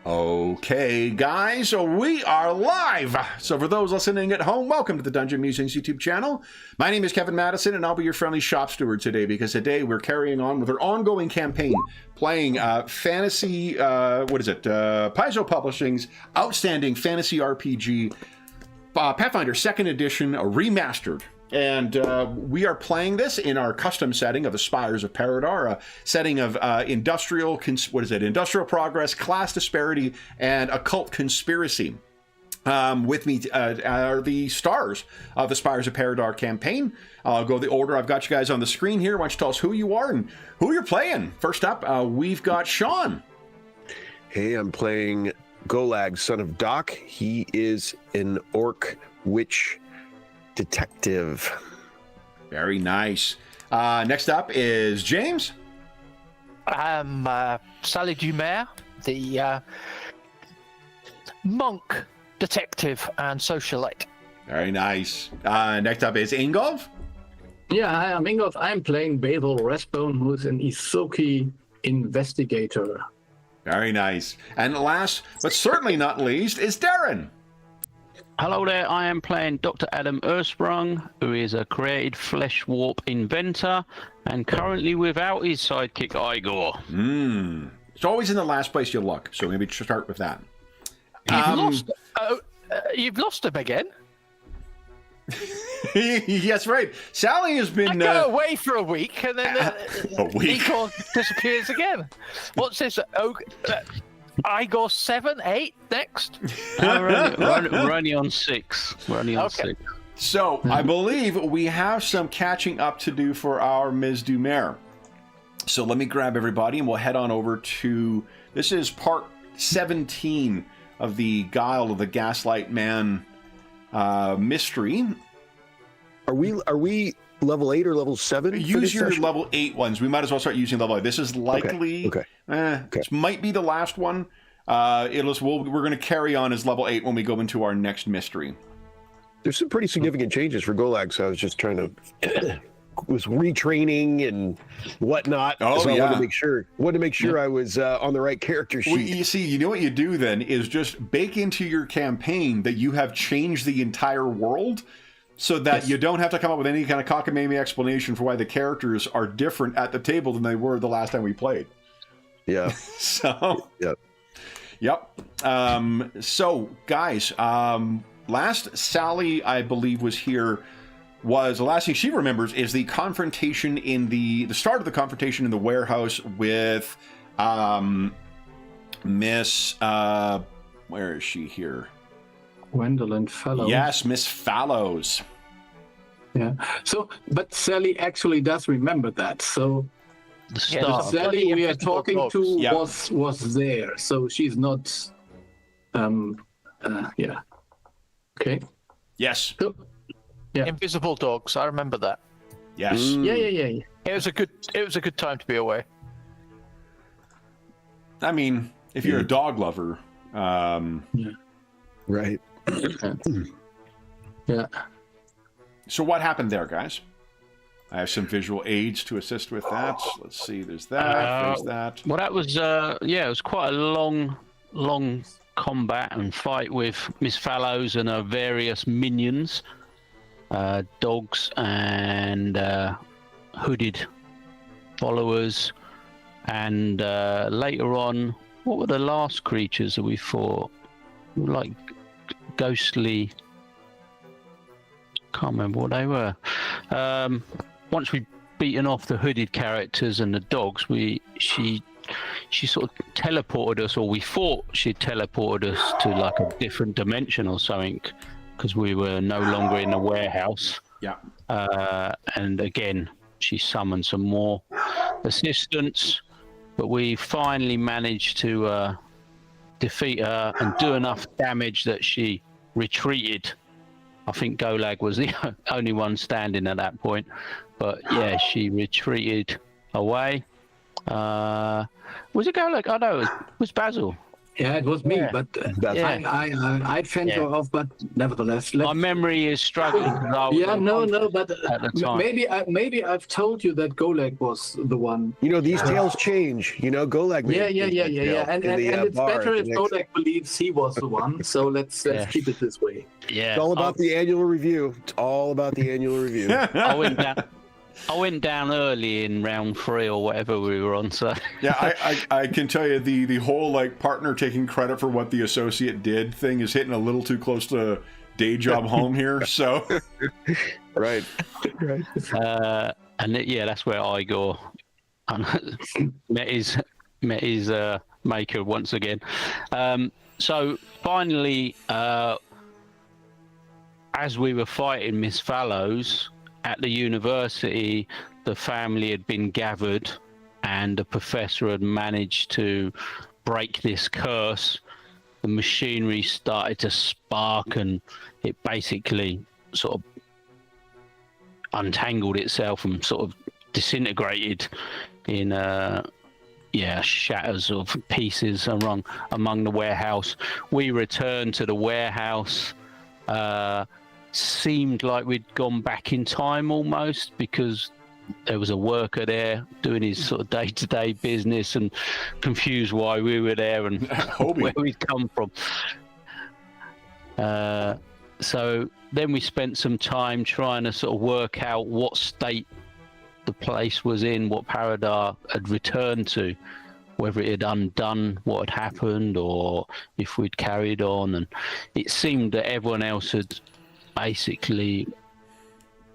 Okay, guys, so we are live. So for those listening at home, welcome to the Dungeon Musings YouTube channel. My name is Kevin Madison, and I'll be your friendly shop steward today because today we're carrying on with our ongoing campaign, playing fantasy, Paizo Publishing's outstanding fantasy RPG, Pathfinder 2nd Edition, remastered. And we are playing this in our custom setting of the Spires of Paridar, a setting of industrial progress, class disparity, and occult conspiracy. With me are the stars of the Spires of Paridar campaign. I'll go the order. I've got you guys on the screen here. Why don't you tell us who you are and who you're playing? First up, we've got Sean. Hey, I'm playing Golag, son of Doc. He is an orc witch detective. Very nice. Next up is James. I'm Sally Dumer, the monk detective and socialite. Very nice. Next up is Ingolf. Yeah, hi, I'm Ingolf. I'm playing Basil Rathbone, who's an Isoki investigator. Very nice. And last, but certainly not least, is Darren. Hello there, I am playing Dr. Adam Ersprung, who is a created flesh warp inventor, and currently without his sidekick Igor. It's always in the last place you look, so maybe start with that. You've lost him again? Yes, right. Sally has been... I go away for a week, and then a week. Igor disappears again. What's this? Igor 7, 8 next? We're only on 6. We're only on 6. So, I believe we have some catching up to do for our Ms. Dumer. So let me grab everybody and we'll head on over to... This is part 17 of the Guile of the Gaslight Man mystery. Are we level 8 or level 7? Use your level 8 ones. We might as well start using level 8. This is likely... Okay. This might be the last one. We're going to carry on as level 8 when we go into our next mystery. There's some pretty significant changes for Golag, so I was just trying to... was retraining and whatnot. Oh, so yeah. I wanted to make sure I was on the right character sheet. Well, you see, you know what you do then is just bake into your campaign that you have changed the entire world so that you don't have to come up with any kind of cockamamie explanation for why the characters are different at the table than they were the last time we played. Yeah. So. Yep. So, guys, last Sally, I believe, was here. The last thing she remembers is the confrontation in the start of the confrontation in the warehouse with Miss where is she here? Gwendolyn Fellows. Yes, Miss Fallows. Yeah. So, but Sally actually does remember that. So, The start. Sally we are talking to Yep. was there. So she's not. Yeah. Okay. Yes. So, yeah. Invisible dogs. I remember that. Yes. Yeah. It was a good time to be away. I mean, if you're a dog lover, Right. Yeah. So what happened there, guys? I have some visual aids to assist with that. Let's see. There's that. There's that. Well, that was, it was quite a long combat and fight with Miss Fallows and her various minions, dogs and hooded followers. And later on, what were the last creatures that we fought? Like ghostly... Can't remember what they were. Once we'd beaten off the hooded characters and the dogs, she sort of teleported us, or we thought she'd teleported us to like a different dimension or something, because we were no longer in the warehouse. Yeah. And again, she summoned some more assistance, but we finally managed to defeat her and do enough damage that she retreated. I think Golag was the only one standing at that point, but yeah, she retreated away. Was it Golag? Oh no, it was Basil. Yeah, it was me, Yeah. but That's- I'd fend Yeah. her off, but nevertheless. My memory is struggling. 'Cause I was Yeah, on no, but at the time. maybe I've told you that Golag was the one. You know, these tales change. You know, Golag. made Yeah, a change that tale and in the, it's bar better at if the next- Golag believes he was the one. So let's Yeah. keep it this way. Yeah, It's all about the annual review. It's all about the annual review. I went down early in round 3 or whatever we were on. So Yeah, I can tell you the whole like partner taking credit for what the associate did thing is hitting a little too close to day job home here. So Right. and that's where Igor met his maker once again. So finally, as we were fighting Miss Fallows at the university, the family had been gathered, and the professor had managed to break this curse. The machinery started to spark, and it basically sort of untangled itself and sort of disintegrated in shatters of pieces among the warehouse. We returned to the warehouse. Seemed like we'd gone back in time almost, because there was a worker there doing his sort of day-to-day business and confused why we were there and where we'd come from. So then we spent some time trying to sort of work out what state the place was in, what Paridar had returned to, whether it had undone what had happened or if we'd carried on. And it seemed that everyone else had basically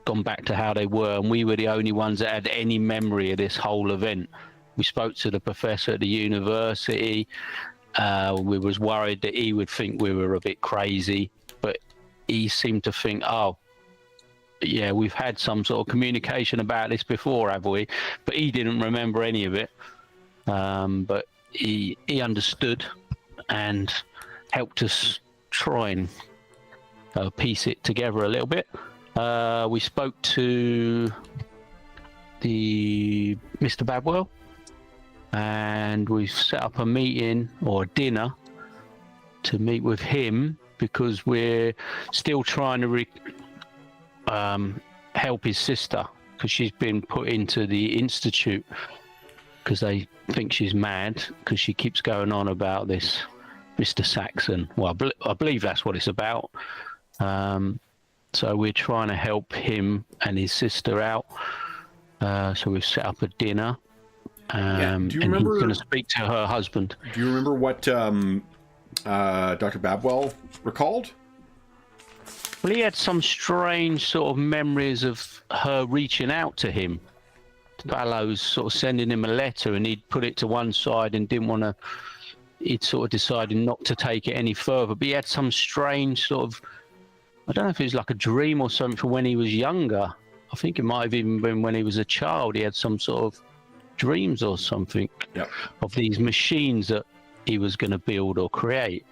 gone back to how they were, and we were the only ones that had any memory of this whole event. We spoke to the professor at the university. We was worried that he would think we were a bit crazy, but he seemed to think, oh, yeah, we've had some sort of communication about this before, have we? But he didn't remember any of it. But he understood and helped us try and piece it together a little bit. We spoke to the Mr. Babwell, and we've set up a meeting or a dinner to meet with him, because we're still trying to help his sister, because she's been put into the institute because they think she's mad because she keeps going on about this Mr. Saxon. Well, I believe that's what it's about. So we're trying to help him and his sister out. So we've set up a dinner. do you and remember? he's going to speak to her husband. Do you remember what Dr. Babwell recalled? Well, he had some strange sort of memories of her reaching out to him. Fallows sort of sending him a letter, and he'd put it to one side and didn't want to. He'd sort of decided not to take it any further. But he had some strange sort of, I don't know if it was like a dream or something from when he was younger. I think it might have even been when he was a child. He had some sort of dreams or something of these machines that he was going to build or create.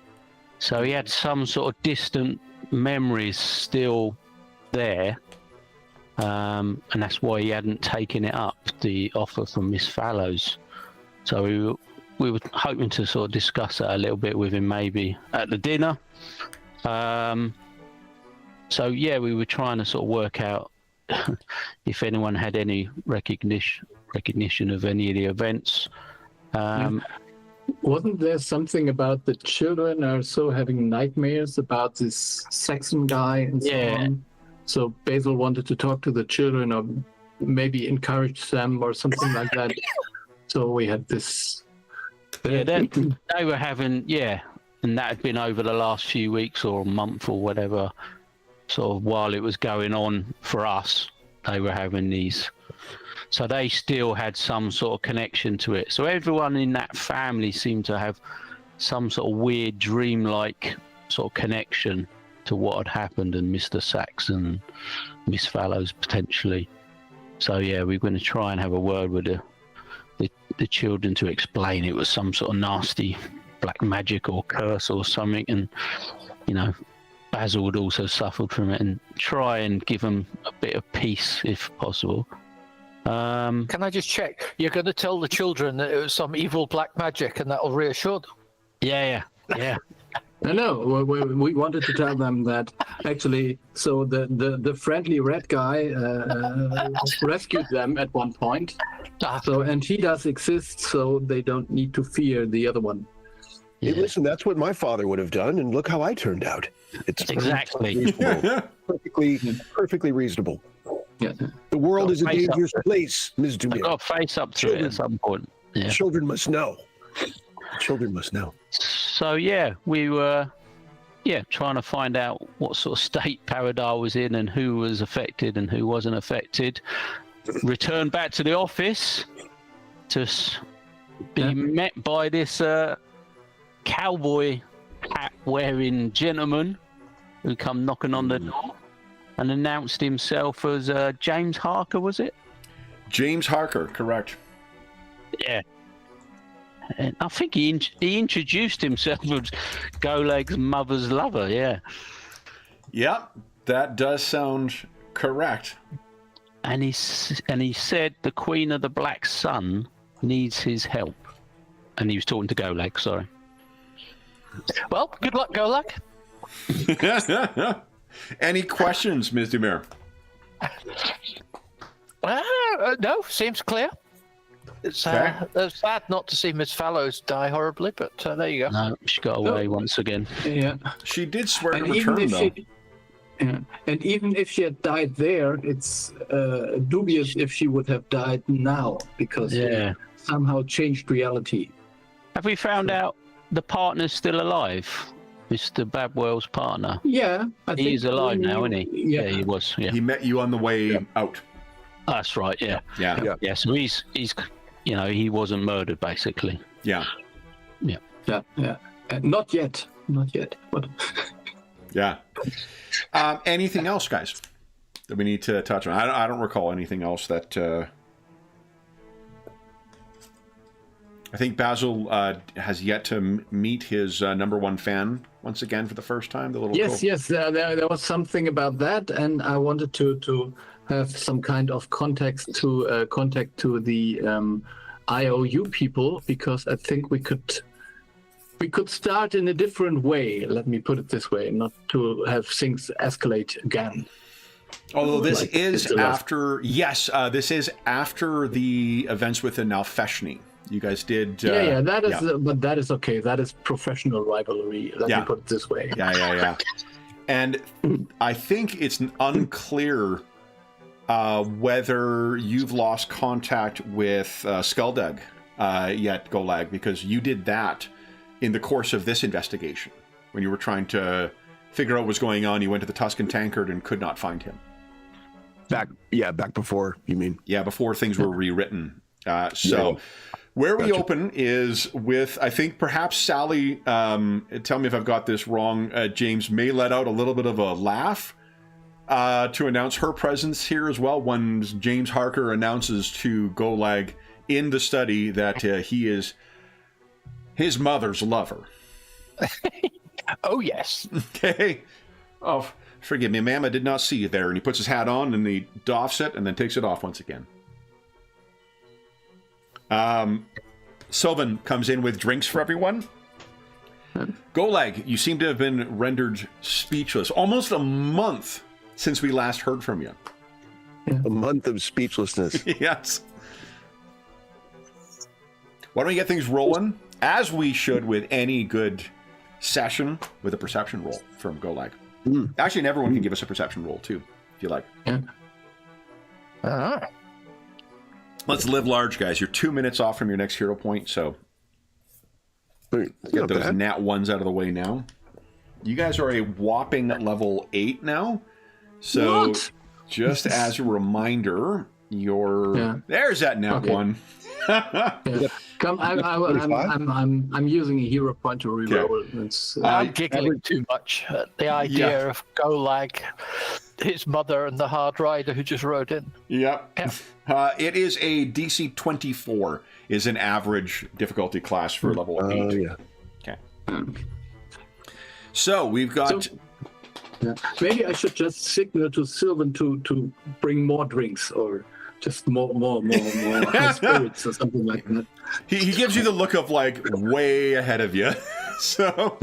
So he had some sort of distant memories still there. And that's why he hadn't taken it up, the offer from Miss Fallows. So we were hoping to sort of discuss that a little bit with him, maybe at the dinner. So yeah, we were trying to sort of work out if anyone had any recognition of any of the events. Wasn't there something about the children also having nightmares about this Saxon guy and so on? So Basil wanted to talk to the children or maybe encourage them or something like that. So we had this. Yeah, they were having, and that had been over the last few weeks or a month or whatever, sort of while it was going on for us, they were having these. So they still had some sort of connection to it. So everyone in that family seemed to have some sort of weird dreamlike sort of connection to what had happened, and Mr. Saxon, Miss Fallows potentially. So yeah, we're going to try and have a word with the children to explain it was some sort of nasty black magic or curse or something, and Basil had also suffered from it, and try and give them a bit of peace if possible. Can I just check? You're going to tell the children that it was some evil black magic, and that'll reassure them? Yeah. No, we wanted to tell them that actually, so the friendly red guy rescued them at one point. So, and he does exist, so they don't need to fear the other one. Hey, listen, that's what my father would have done, and look how I turned out. It's Exactly. perfectly reasonable. Yeah. The world is a Face up dangerous to it. place, Ms. I Dumir. got to face up to it at some point. Yeah. Children must know. Children must know. So yeah, we were trying to find out what sort of state Paridar was in and who was affected and who wasn't affected. Returned back to the office to be met by this cowboy hat wearing gentleman who come knocking on the door and announced himself as James Harker, was it? James Harker, correct. Yeah. And I think he introduced himself as Goleg's mother's lover, yeah. Yep, that does sound correct. And he said the Queen of the Black Sun needs his help. And he was talking to Goleg, sorry. Well, good luck, Goleg. Any questions, Ms. Dumir? No, seems clear. It's sad not to see Miss Fallows die horribly, but there you go. No, she got away once again. Yeah. She did swear to And even return, if though. and even if she had died there, it's dubious if she would have died now because Yeah. they somehow changed reality. Have we found out the partner's still alive? Mr. Babwell's partner. Yeah, I think He's alive now, isn't he? Yeah. He was. Yeah, He met you on the way out. that's right. Yeah. Yeah. Yeah. So he's he wasn't murdered basically. Yeah. Yeah. Not yet. But Yeah. Anything else, guys, that we need to touch on? I don't recall anything else that... I think Basil has yet to meet his number one fan once again for the first time. The little yes. There was something about that, and I wanted to have some kind of contact to the IOU people because I think we could start in a different way. Let me put it this way, not to have things escalate again. Although this Like, is it's the last- after, this is after the events with the Nalfeshni. You guys did. That is, but that is okay. That is professional rivalry. Let me put it this way. Yeah. And I think it's unclear whether you've lost contact with Skulldug yet, Golag, because you did that in the course of this investigation. When you were trying to figure out what was going on, you went to the Tuscan Tankard and could not find him. Back before, you mean? Yeah, before things were rewritten. Where we open is with, I think perhaps Sally, tell me if I've got this wrong, James, may let out a little bit of a laugh to announce her presence here as well when James Harker announces to Golag in the study that he is his mother's lover. Oh, yes. Okay. Oh, forgive me, ma'am, I did not see you there. And he puts his hat on and he doffs it and then takes it off once again. Sylvan comes in with drinks for everyone. Golag, you seem to have been rendered speechless. Almost a month since we last heard from you. A month of speechlessness. Yes. Why don't we get things rolling, as we should with any good session, with a perception roll from Golag. Actually, and everyone can give us a perception roll, too, if you like. Yeah. Let's live large, guys. You're 2 minutes off from your next hero point, so get those nat ones out of the way now. You guys are a whopping level 8 now. So just as a reminder, there's that nat one. Come, I'm using a hero point to reroll. I'm giggling too much at the idea of Golag, his mother, and the hard rider who just rode in. Yep. It is a DC 24 is an average difficulty class for level 8. Yeah. Okay. So we've got... Maybe I should just signal to Sylvan to bring more drinks or just more high spirits or something like that. He gives you the look of like way ahead of you. So,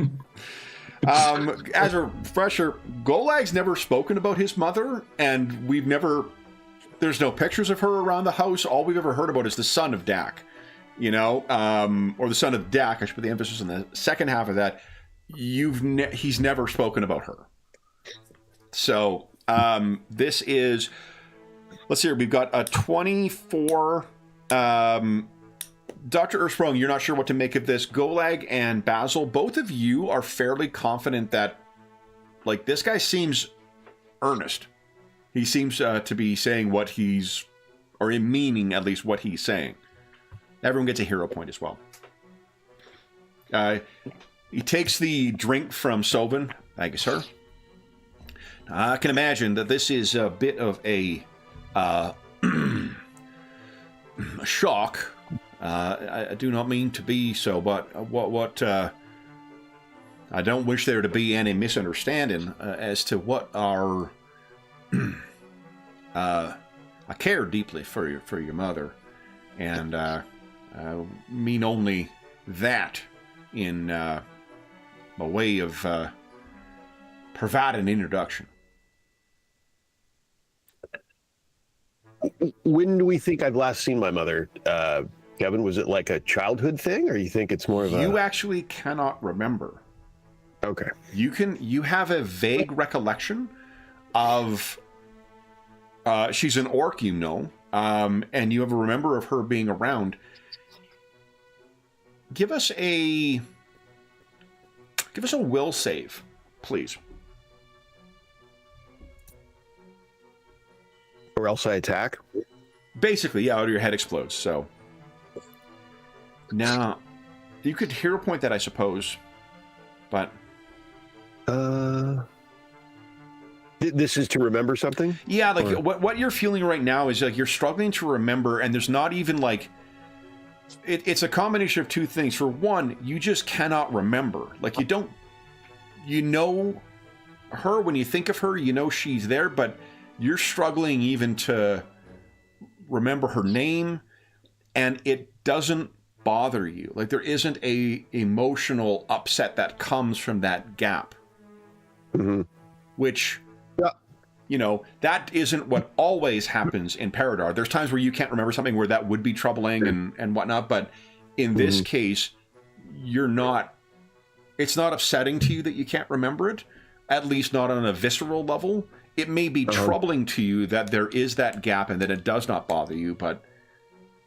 as a refresher, Golag's never spoken about his mother, and there's no pictures of her around the house. All we've ever heard about is the son of Dak, or the son of Dak. I should put the emphasis on the second half of that. He's never spoken about her. So, this is, let's see here, we've got a 24, Dr. Ersprung, you're not sure what to make of this. Golag and Basil, both of you are fairly confident that, like, this guy seems earnest. He seems to be saying what or in meaning at least what he's saying. Everyone gets a hero point as well. He takes the drink from Sylvan. Thank you, sir. I can imagine that this is a bit of a shock. I do not mean to be so, but I don't wish there to be any misunderstanding as to what our. I care deeply for your mother, and I mean only that in a way of providing an introduction. When do we think I've last seen my mother, Kevin? Was it like a childhood thing, or you think it's more of You actually cannot remember. Okay. You have a vague recollection of she's an orc, and you have a remember of her being around. Give us a will save, please. Or else I attack? Basically, yeah, or your head explodes, so. Now, you could hero point that, I suppose, but... This is to remember something? Yeah, like, what you're feeling right now is, like, you're struggling to remember, and there's not even, like... It's a combination of two things. For one, you just cannot remember. Like, you know her, when you think of her, you know she's there, but you're struggling even to remember her name, and it doesn't bother you. Like, there isn't a emotional upset that comes from that gap. Mm-hmm. Which, yeah. That isn't what always happens in Paridar. There's times where you can't remember something where that would be troubling and whatnot, but in this case, it's not upsetting to you that you can't remember it, at least not on a visceral level. It may be troubling to you that there is that gap and that it does not bother you, but...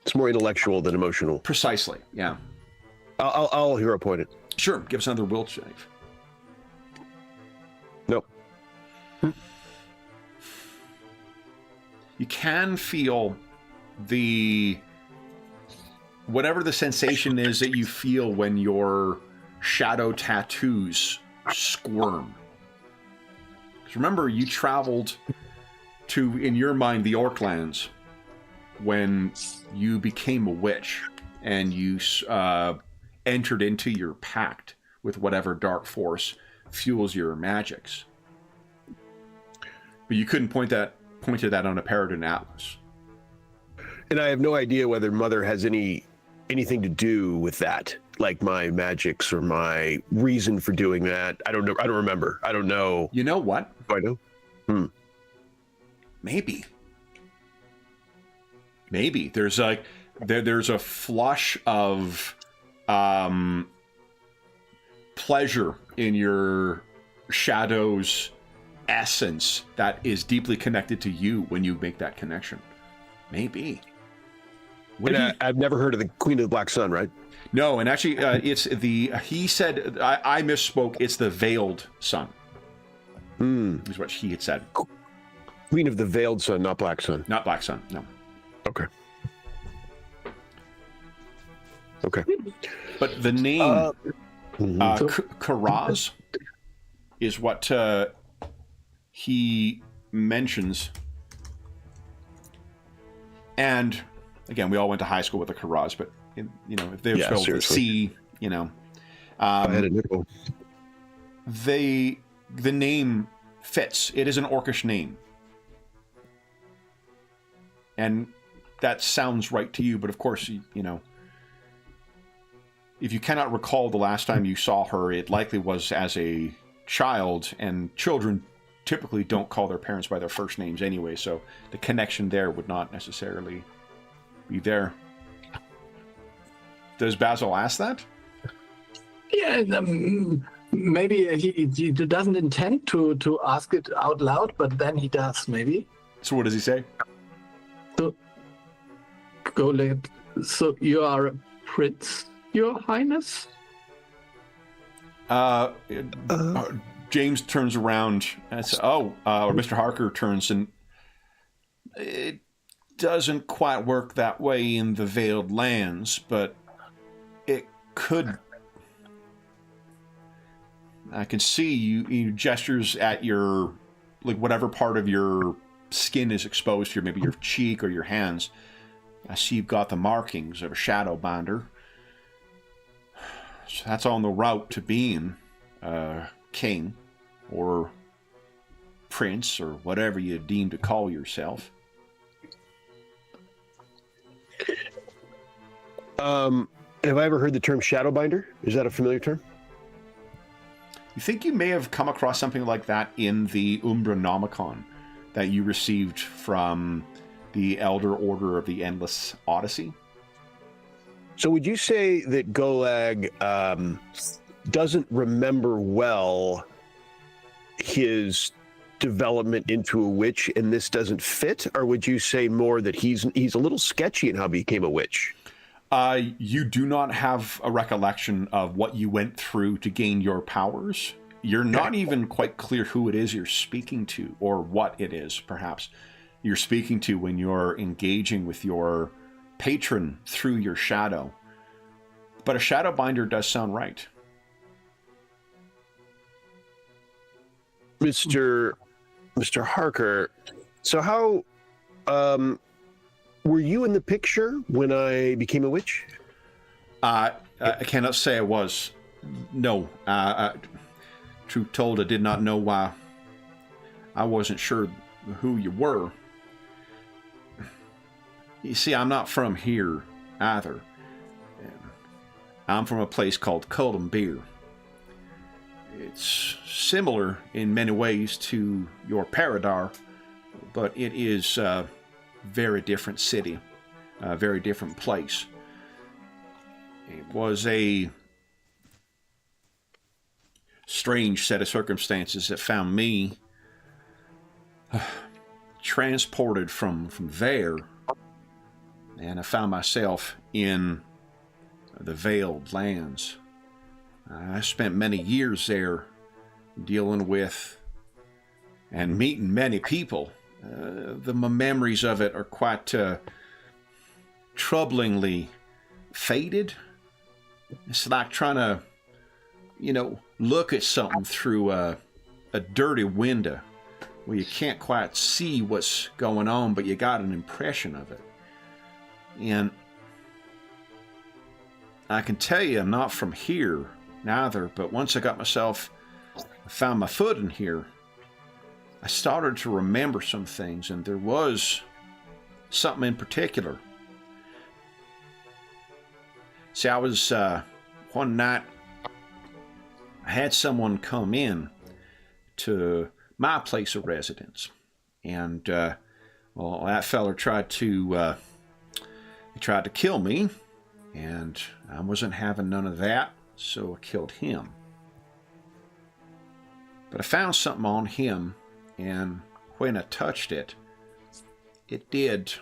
It's more intellectual than emotional. Precisely, yeah. I'll hero point it. Sure, give us another will save. Nope. You can feel whatever the sensation is that you feel when your shadow tattoos squirm. Remember, you traveled to, in your mind, the Orklands when you became a witch and you entered into your pact with whatever dark force fuels your magics. But you couldn't point to that on a Paridar atlas. And I have no idea whether Mother has anything to do with that, like my magics or my reason for doing that. I don't know. I don't remember. I don't know. You know what? Do I know? Maybe there's there's a flush of pleasure in your shadow's essence that is deeply connected to you when you make that connection. Maybe. I've never heard of the Queen of the Black Sun, right? No, and actually, he said, I misspoke, it's the Veiled Sun. Is what he had said. Queen of the Veiled Sun, not Black Sun. Not Black Sun, no. Okay. Okay. But the name, Karaz, is what he mentions. And, again, we all went to high school with the Karaz, but, if they were spelled with C, I had a nickel. The name fits. It is an orcish name. And that sounds right to you, but of course, if you cannot recall the last time you saw her, it likely was as a child, and children typically don't call their parents by their first names anyway, so the connection there would not necessarily be there. Does Basil ask that? Yeah, maybe he doesn't intend to ask it out loud, but then he does, maybe. So what does he say? So, so you are a prince, Your Highness? James turns around and says, or Mr. Harker turns, and it doesn't quite work that way in the Veiled Lands, but it could. I can see you gestures at your, like, whatever part of your skin is exposed here, maybe your cheek or your hands. I see you've got the markings of a Shadowbinder. So that's on the route to being king or prince or whatever you deem to call yourself. Have I ever heard the term Shadowbinder? Is that a familiar term? You think you may have come across something like that in the Umbronomicon that you received from the Elder Order of the Endless Odyssey? So would you say that Golag doesn't remember well his development into a witch, and this doesn't fit? Or would you say more that he's a little sketchy in how he became a witch? You do not have a recollection of what you went through to gain your powers. You're not even quite clear who it is you're speaking to, or what it is, perhaps, you're speaking to when you're engaging with your patron through your shadow. But a Shadowbinder does sound right. Mr. Harker, so how were you in the picture when I became a witch? I cannot say I was. No. Truth told, I did not know why. I wasn't sure who you were. You see, I'm not from here either. I'm from a place called Coalpunk. It's similar in many ways to your Paridar, but it is a very different city, a very different place. It was a strange set of circumstances that found me transported from there, and I found myself in the Veiled Lands. I spent many years there dealing with and meeting many people. The memories of it are quite troublingly faded. It's like trying to, look at something through a dirty window where you can't quite see what's going on, but you got an impression of it. And I can tell you I'm not from here neither, but once I found my foot in here, I started to remember some things, and there was something in particular. See, I was, one night, I had someone come in to my place of residence, and, that feller tried to kill me, and I wasn't having none of that, so I killed him. But I found something on him, and when I touched it, it did.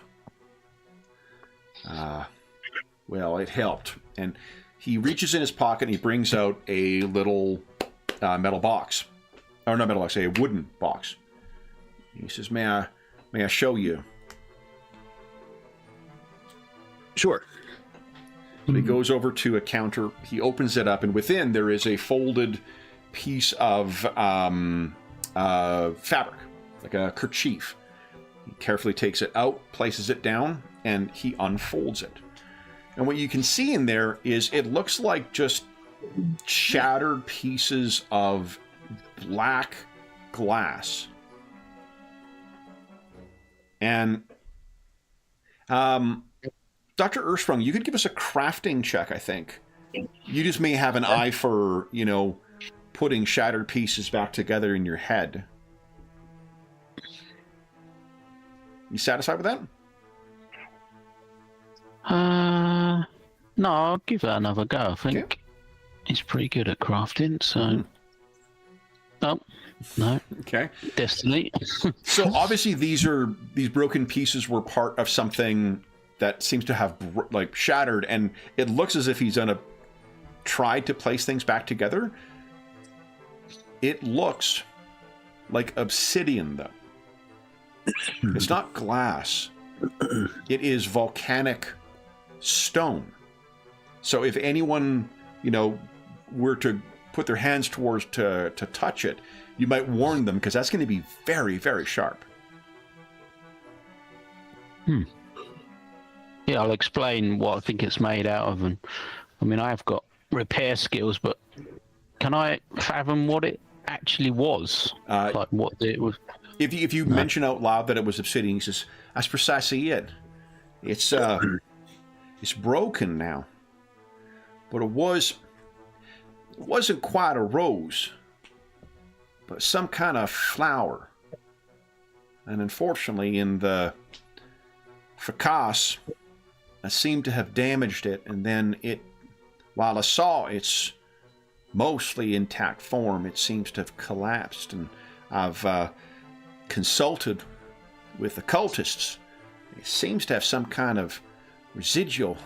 It helped. And he reaches in his pocket and he brings out a little metal box. Or not metal box, a wooden box. He says, may I show you? Sure. So he goes over to a counter, he opens it up, and within there is a folded piece of fabric, like a kerchief. He carefully takes it out, places it down, and he unfolds it. And what you can see in there is it looks like just shattered pieces of black glass. And Dr. Ursprung, you could give us a crafting check, I think, You just may have an eye for, you know, putting shattered pieces back together in your head. You satisfied with that? No, I'll give that another go. I think he's pretty good at crafting, so... Oh, no. Okay. Destiny. So obviously these broken pieces were part of something that seems to have like shattered, and it looks as if he's tried to place things back together. It looks like obsidian, though. It's not glass. It is volcanic stone. So if anyone, you know, were to put their hands towards to touch it, you might warn them, because that's going to be very, very sharp. Yeah, I'll explain what I think it's made out of. And I mean, I have got repair skills, but can I fathom what it actually was? Like what it was? If you mention out loud that it was obsidian, he says, "That's precisely it. It's broken now, but it wasn't quite a rose, but some kind of flower. And unfortunately, in the fracas, I seem to have damaged it, and then while I saw its mostly intact form, it seems to have collapsed, and I've consulted with occultists. It seems to have some kind of residual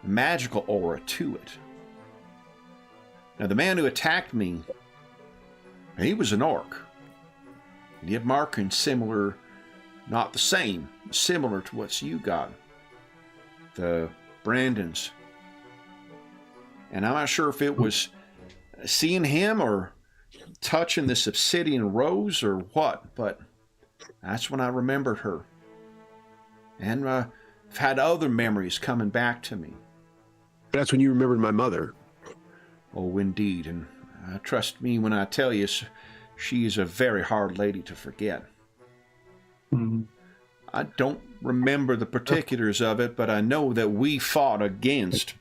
magical aura to it. Now, the man who attacked me, he was an orc. And he had markings similar, not the same, similar to what you got. The Brandons. And I'm not sure if it was seeing him or touching this obsidian rose or what, but that's when I remembered her. And I've had other memories coming back to me. That's when you remembered my mother. Oh, indeed. And trust me when I tell you, she is a very hard lady to forget. Mm-hmm. I don't remember the particulars of it, but I know that we fought against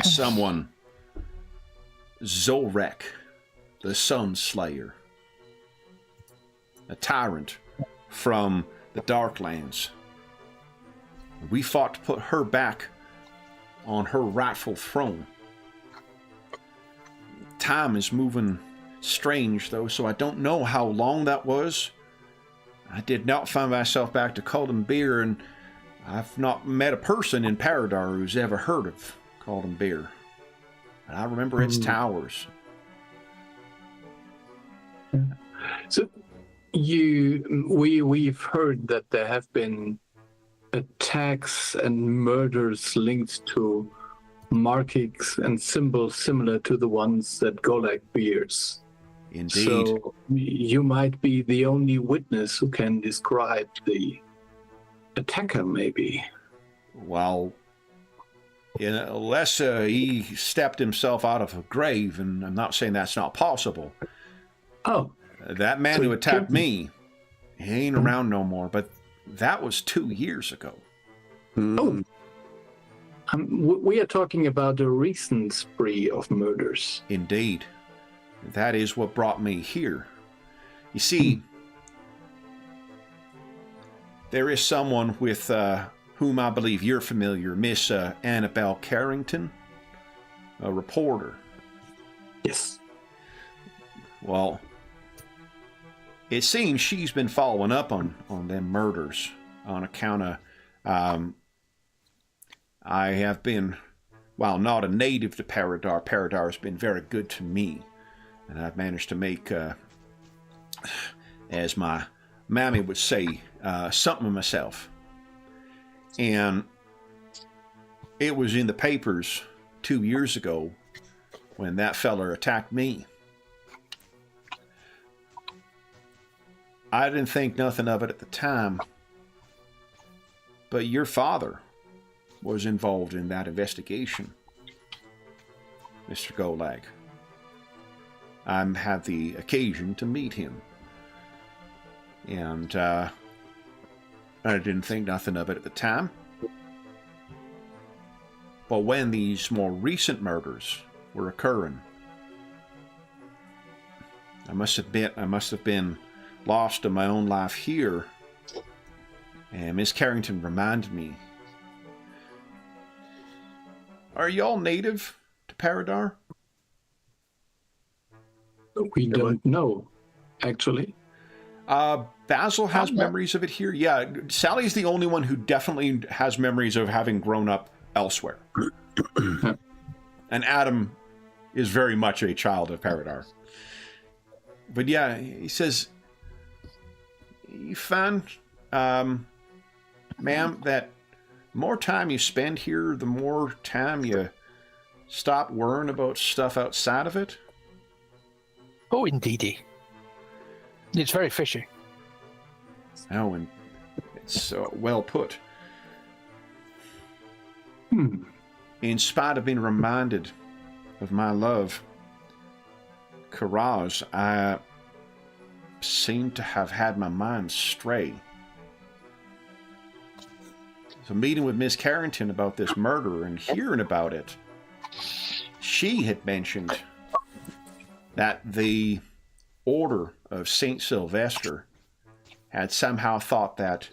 someone, Zolrek, the Sunslayer, a tyrant from the Darklands. We fought to put her back on her rightful throne. Time is moving strange, though, so I don't know how long that was. I did not find myself back to Coalpunk, and I've not met a person in Paridar who's ever heard of Coalpunk. But I remember its towers. So we've heard that there have been attacks and murders linked to markings and symbols similar to the ones that Golak bears. Indeed. So you might be the only witness who can describe the attacker, maybe. Well, unless he stepped himself out of a grave, and I'm not saying that's not possible. Oh. That man who attacked me, he ain't around no more, but that was 2 years ago. Oh. We are talking about a recent spree of murders. Indeed. That is what brought me here. You see, there is someone with whom I believe you're familiar, Miss Annabelle Carrington, a reporter. Yes. Well, it seems she's been following up on them murders on account of I have been, while not a native to Paridar, Paridar has been very good to me. And I've managed to make, as my mammy would say, something of myself. And it was in the papers 2 years ago when that feller attacked me. I didn't think nothing of it at the time, but your father was involved in that investigation, Mr. Golag. I had the occasion to meet him, and I didn't think nothing of it at the time. but when these more recent murders were occurring, I must have been lost in my own life here, and Miss Carrington reminded me. Are y'all native to Paridar? We don't know, actually. Basil has memories of it here. Yeah, Sally's the only one who definitely has memories of having grown up elsewhere. And Adam is very much a child of Paridar. But yeah, he says, you find, ma'am, that the more time you spend here, the more time you stop worrying about stuff outside of it? Oh, indeedy. It's very fishy. Oh, and it's well put. In spite of being reminded of my love, Karaz, I seem to have had my mind stray. So meeting with Miss Carrington about this murder and hearing about it, she had mentioned that the Order of Saint Sylvester had somehow thought that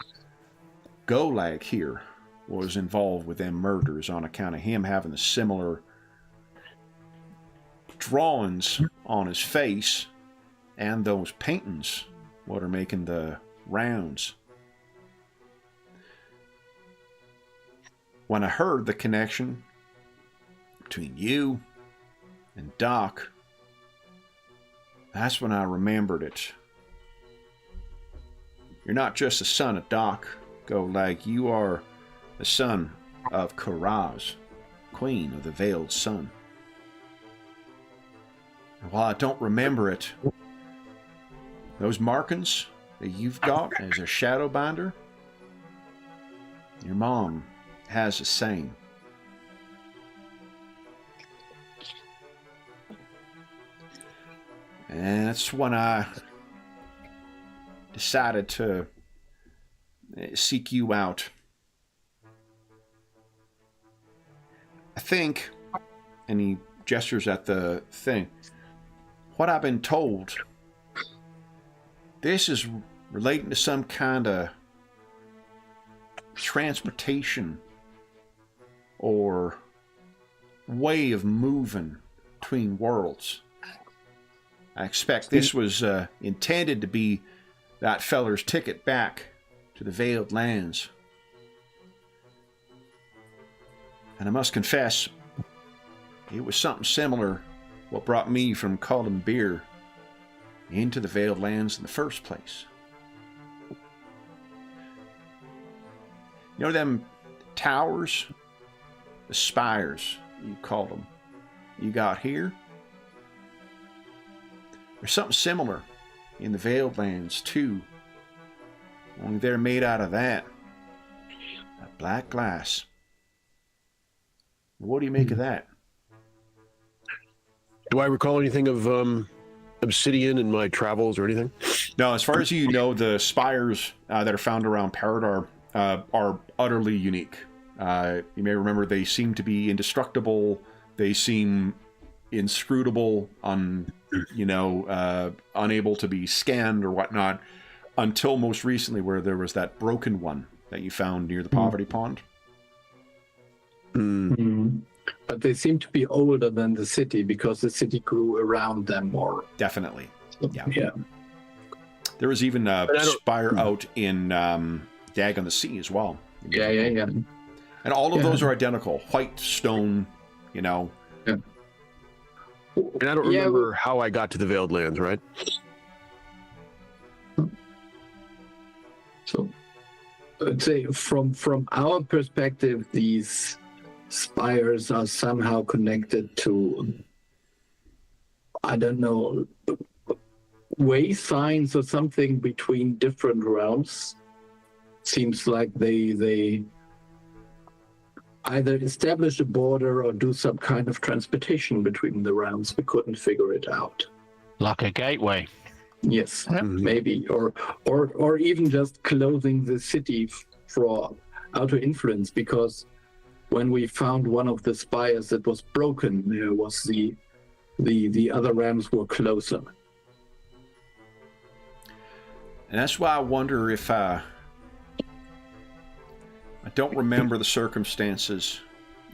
Golag here was involved with them murders on account of him having the similar drawings on his face and those paintings what are making the rounds. When I heard the connection between you and Doc, that's when I remembered it. You're not just the son of Doc, Golag. You are the son of Karaz, Queen of the Veiled Sun. And while I don't remember it, those markings that you've got as a Shadowbinder, your mom has the same. And that's when I decided to seek you out. I think, and he gestures at the thing, what I've been told, this is relating to some kind of transportation or way of moving between worlds. I expect this was intended to be that feller's ticket back to the Veiled Lands. And I must confess, it was something similar what brought me from Cullen Beer into the Veiled Lands in the first place. You know them towers? The spires, you call them. You got here? There's something similar in the Veiled Lands, too. Only they're made out of that black glass. What do you make of that? Do I recall anything of obsidian in my travels or anything? No, as far as you know, the spires that are found around Paridar are utterly unique. You may remember they seem to be indestructible. They seem inscrutable, unable to be scanned or whatnot, until most recently where there was that broken one that you found near the Poverty Pond. But they seem to be older than the city because the city grew around them more. Definitely. Yeah. There was even a spire out in Dag on the Sea as well. Yeah. And all of those are identical. White stone, Yeah. And I don't remember how I got to the Veiled Lands, right? So, I'd say from our perspective, these spires are somehow connected to, I don't know, way signs or something between different realms. Seems like they either establish a border or do some kind of transportation between the realms. We couldn't figure it out. Like a gateway. Yes, maybe, or even just closing the city for outer influence, because when we found one of the spires that was broken, there was the other rams were closer. And that's why I wonder if I don't remember the circumstances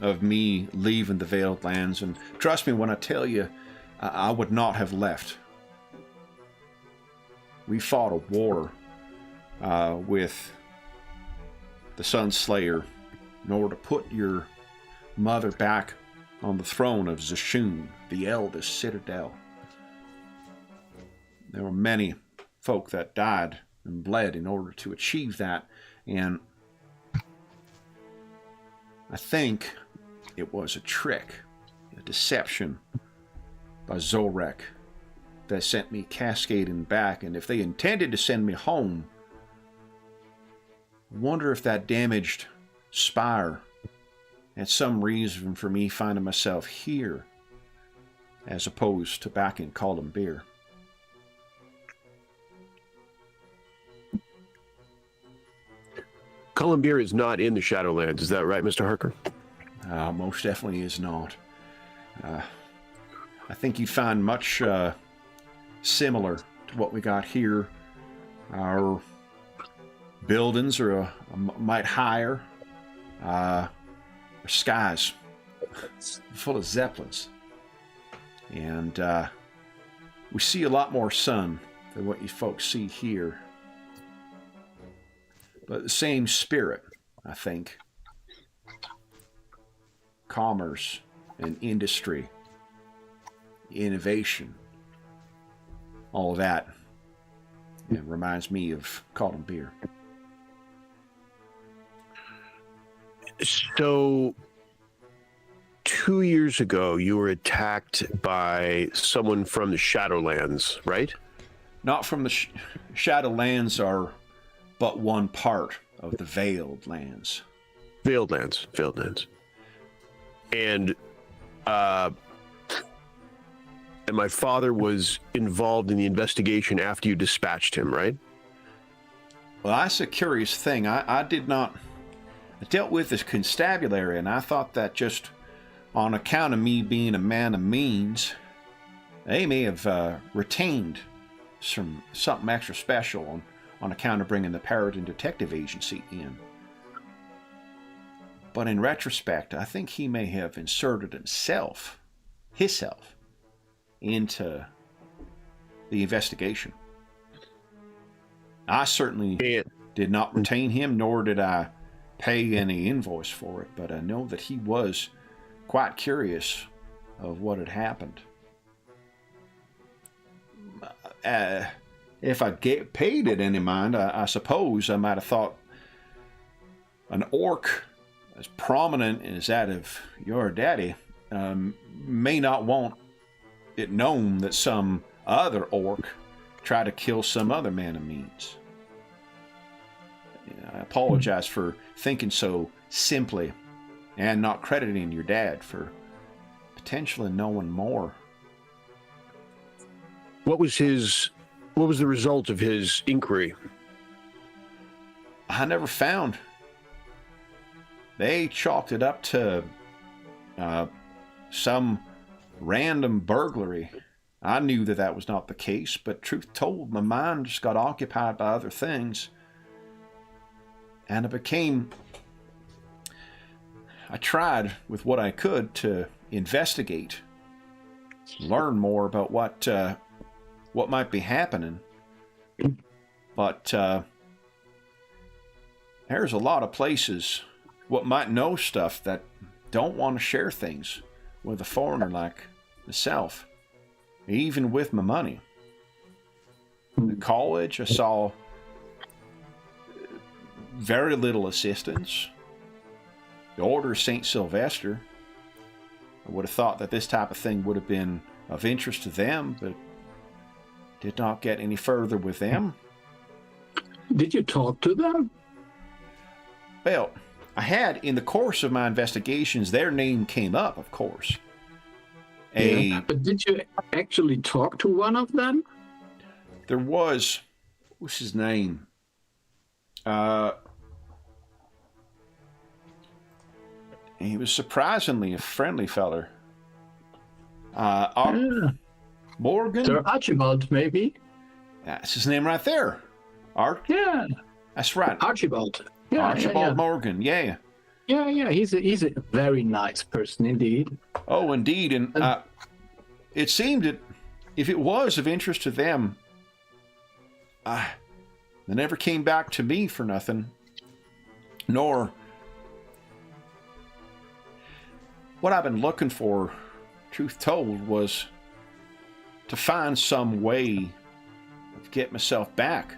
of me leaving the Veiled Lands. And trust me when I tell you, I would not have left. We fought a war with the Sunslayer in order to put your mother back on the throne of Zashun, the eldest citadel. There were many folk that died and bled in order to achieve that, and I think it was a trick, a deception by Zorek that sent me cascading back. And if they intended to send me home, I wonder if that damaged Spire had some reason for me finding myself here as opposed to back in Coalpunk. Coalpunk is not in the Shadowlands, is that right, Mr. Harker? Most definitely is not. I think you'd find much similar to what we got here. Our buildings are a mite higher. Our skies full of zeppelins. And we see a lot more sun than what you folks see here. But the same spirit, I think. Commerce and industry, innovation, all of that. It reminds me of Coalpunk. So, 2 years ago, you were attacked by someone from the Shadowlands, right? Not from the Shadowlands are but one part of the Veiled Lands. Veiled Lands. And my father was involved in the investigation after you dispatched him, right? Well, that's a curious thing. I dealt with this constabulary, and I thought that just on account of me being a man of means, they may have retained something extra special on account of bringing the Paridar Detective Agency in. But in retrospect, I think he may have inserted himself, into the investigation. I certainly did not retain him, nor did I pay any invoice for it, but I know that he was quite curious of what had happened. If I paid it any mind, I suppose I might have thought an orc as prominent as that of your daddy may not want it known that some other orc tried to kill some other man of means. I apologize for thinking so simply and not crediting your dad for potentially knowing more. What was the result of his inquiry? I never found. They chalked it up to some random burglary. I knew that was not the case, but truth told, my mind just got occupied by other things. And I tried with what I could to investigate, learn more about what might be happening. But there's a lot of places what might know stuff that don't want to share things with a foreigner like myself, even with my money. In college, I saw very little assistance. The Order of St. Sylvester, I would have thought that this type of thing would have been of interest to them, but did not get any further with them. Did you talk to them? Well, I had, in the course of my investigations, their name came up, of course. But did you actually talk to one of them? There was, what's his name? He was surprisingly a friendly feller. Morgan? Sir Archibald, maybe? That's his name right there. Yeah, That's right. Archibald. Yeah, Archibald Morgan, yeah. Yeah, he's a very nice person indeed. Oh, indeed. And it seemed that if it was of interest to them, they never came back to me for nothing. Nor what I've been looking for, truth told, was to find some way of get myself back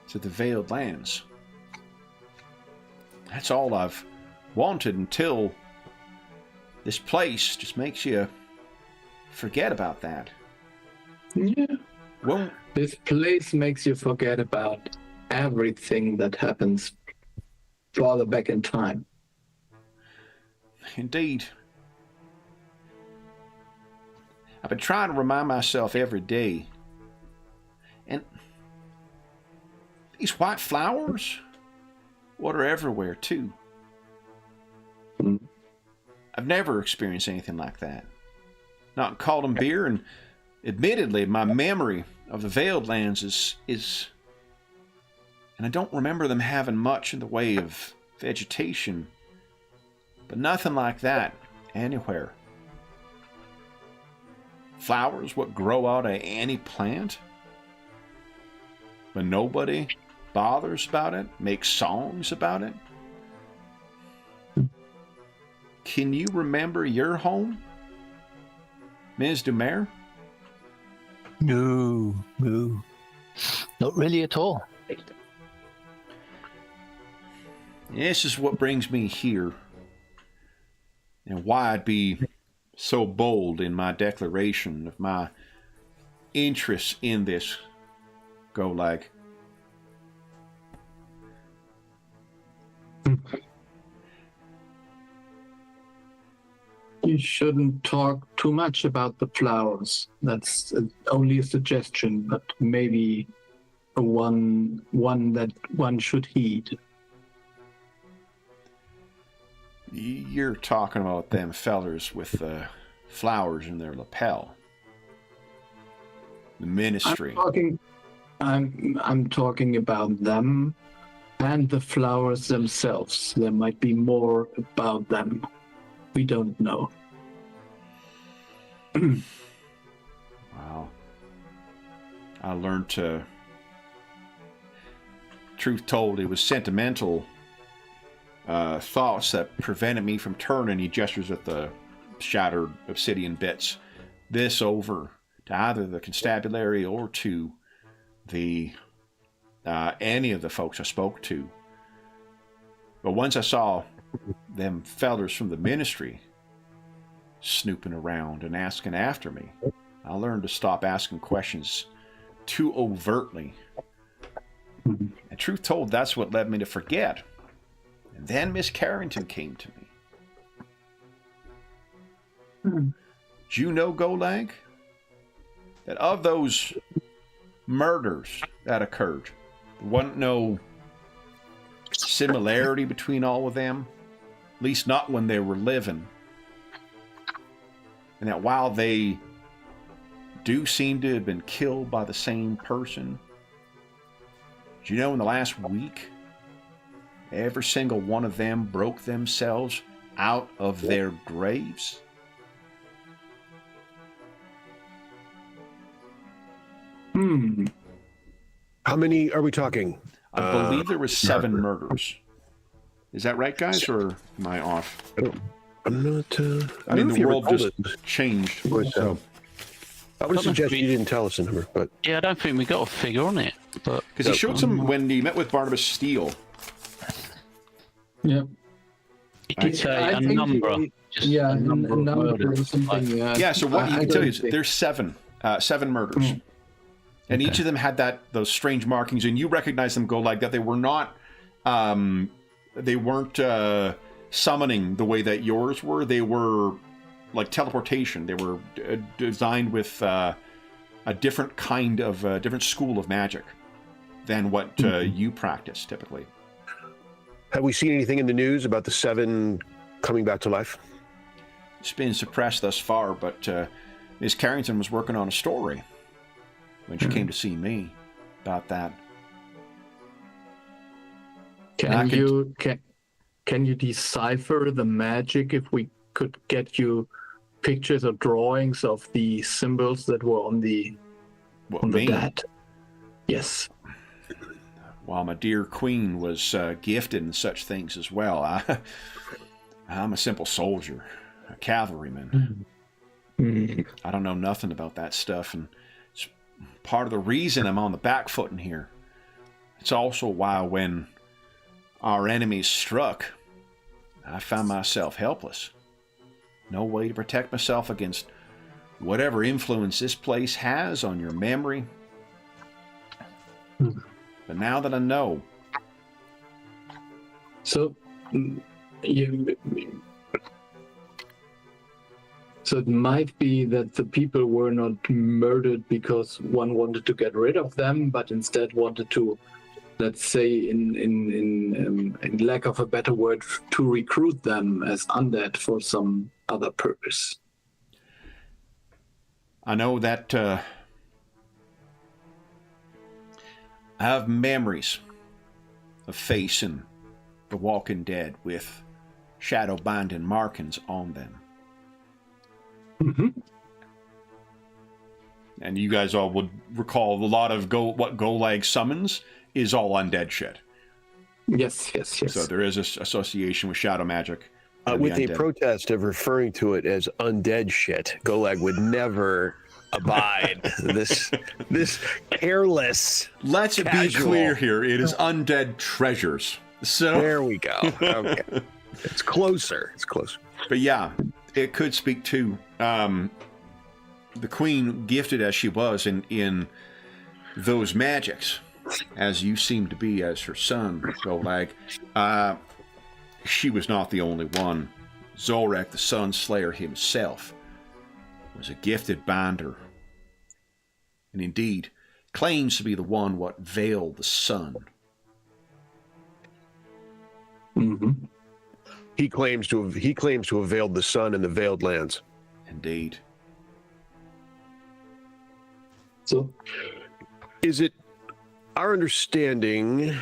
to the Veiled Lands. That's all I've wanted until this place just makes you forget about that. Yeah. Well, This place makes you forget about everything that happens farther back in time. indeed. I've been trying to remind myself every day. And these white flowers, what are everywhere too. Mm. I've never experienced anything like that. Not in Coalpunk beer, and admittedly, my memory of the Veiled Lands is, and I don't remember them having much in the way of vegetation, but nothing like that anywhere. Flowers, what grow out of any plant, but nobody bothers about it, makes songs about it. Can you remember your home, Ms. Dumer? No. Not really at all. This is what brings me here, and why I'd be so bold in my declaration of my interest in this Guile. You shouldn't talk too much about the flowers. That's only a suggestion, but maybe one that one should heed. You're talking about them fellers with flowers in their lapel. The ministry. I'm talking about them and the flowers themselves. There might be more about them. We don't know. Wow. I learned to... Truth told, it was sentimental thoughts that prevented me from turning. He gestures at the shattered obsidian bits. This over to either the constabulary or to the any of the folks I spoke to. But once I saw them fellers from the ministry snooping around and asking after me, I learned to stop asking questions too overtly. And truth told, that's what led me to forget. And then Miss Carrington came to me. Do you know, Guile, that of those murders that occurred, there wasn't no similarity between all of them, at least not when they were living, and that while they do seem to have been killed by the same person, do you know in the last week, every single one of them broke themselves out of their graves? How many are we talking? I believe there was 7 murders. Is that right, guys, or am I off? I'm not. I mean, the world just changed. So. I would suggest you didn't tell us the number, but Yeah, I don't think we got a figure on it. But Because he showed some when he met with Barnabas Steele. Yeah. he did say I a think number. he- Just Yeah, a number of murders. or something. Yeah, so what I you can don't tell you is think- there's 7 murders. And each of them had those strange markings, and you recognize them, Guile, that they were not, they weren't summoning the way that yours were. They were like teleportation. They were designed with a different kind of, different school of magic than what you practice typically. Have we seen anything in the news about the 7 coming back to life? It's been suppressed thus far, but Ms. Carrington was working on a story when she came to see me about that. Can you decipher the magic if we could get you pictures or drawings of the symbols that were on the dat? Yes. While my dear queen was gifted in such things as well, I'm a simple soldier, a cavalryman. I don't know nothing about that stuff, and it's part of the reason I'm on the back foot in here. It's also why when our enemies struck, I found myself helpless. No way to protect myself against whatever influence this place has on your memory. But now that I know... So it might be that the people were not murdered because one wanted to get rid of them, but instead wanted to, let's say, in lack of a better word, to recruit them as undead for some other purpose. I know that I have memories of facing the Walking Dead with shadow binding markings on them. And you guys all would recall a lot of what Golag summons is all undead shit. Yes. So there is this association with shadow magic. With the protest of referring to it as undead shit, Golag would never abide this careless. Let's be clear here. It is undead treasures. So there we go. Okay. It's closer. But yeah, it could speak to the queen, gifted as she was in those magics, as you seem to be as her son, Golag. She was not the only one. Zorek, the Sun Slayer himself, was a gifted binder, and indeed claims to be the one what veiled the sun. He claims to have veiled the sun in the veiled lands. Indeed. So, is it our understanding,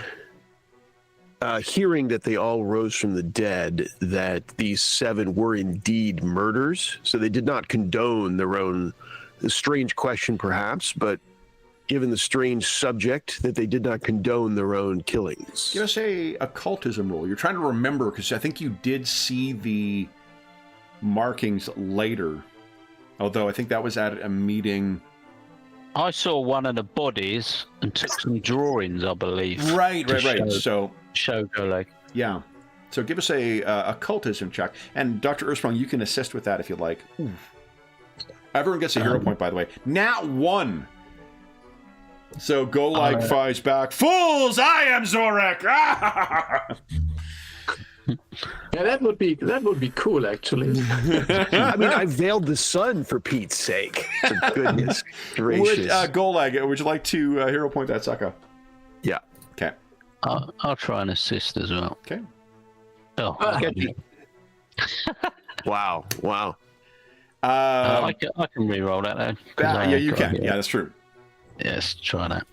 hearing that they all rose from the dead, that these 7 were indeed murders? So they did not condone their own, a strange question perhaps, but given the strange subject, that they did not condone their own killings. Give us a occultism roll. You're trying to remember, because I think you did see the markings later, although I think that was at a meeting. I saw one of the bodies and took some drawings, I believe. Right. So show Golag. Yeah. So give us a occultism check, and Dr. Earthsprung, you can assist with that if you like. Ooh. Everyone gets a hero point, by the way. Nat 1. So Golag fires back. Fools! I am Zorek. Yeah, that would be cool, actually. I mean, I veiled the sun for Pete's sake. For goodness gracious. Golag, would you like to hero point that sucker? Yeah. Okay. I'll try and assist as well. Okay. Oh, wow. I can re-roll that though. Yeah, you can. Yeah, that's true. Yes, try that.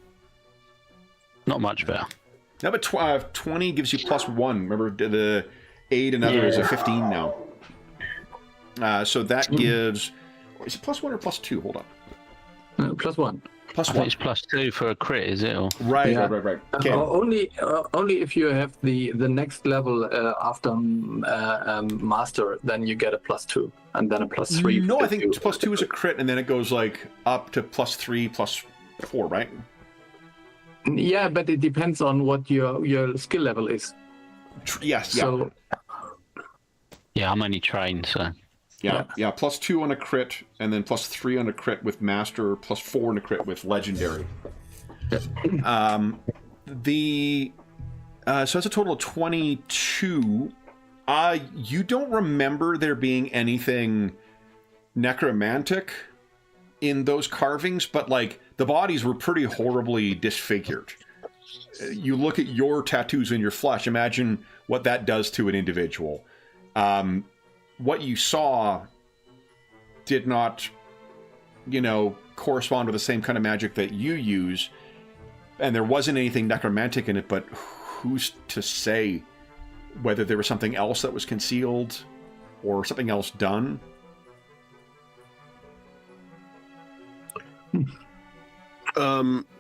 Not much better. No, but 20 gives you +1. Remember, the aid and other is a 15 now. So that gives... Is it +1 or +2? Hold on. +1. I think it's +2 for a crit, is it? Or... Right. Okay. Only if you have the next level after master, then you get a +2, and then a +3. No, I think +2 is a crit, and then it goes like up to +3, +4, right? Yeah, but it depends on what your skill level is. Yes. So, yeah, I'm only trained, so. Yeah. +2 on a crit, and then +3 on a crit with master, +4 on a crit with legendary. So that's a total of 22. You don't remember there being anything necromantic in those carvings, but like the bodies were pretty horribly disfigured. You look at your tattoos in your flesh. Imagine what that does to an individual. What you saw did not, correspond with the same kind of magic that you use, and there wasn't anything necromantic in it, but who's to say whether there was something else that was concealed or something else done?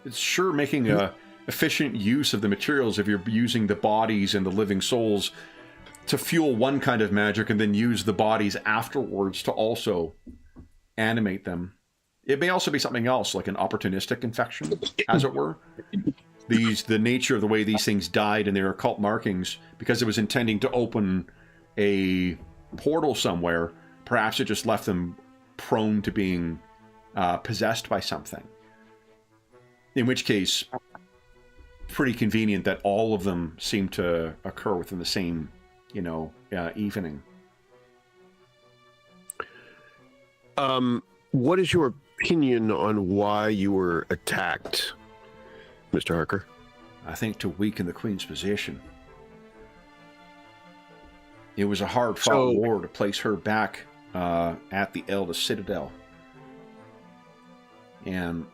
It's sure making a efficient use of the materials if you're using the bodies and the living souls to fuel one kind of magic and then use the bodies afterwards to also animate them. It may also be something else, like an opportunistic infection, as it were. The nature of the way these things died and their occult markings, because it was intending to open a portal somewhere, perhaps it just left them prone to being possessed by something. In which case, pretty convenient that all of them seem to occur within the same, evening. What is your opinion on why you were attacked, Mr. Harker? I think to weaken the Queen's position. It was a hard-fought war to place her back at the Eldest Citadel. And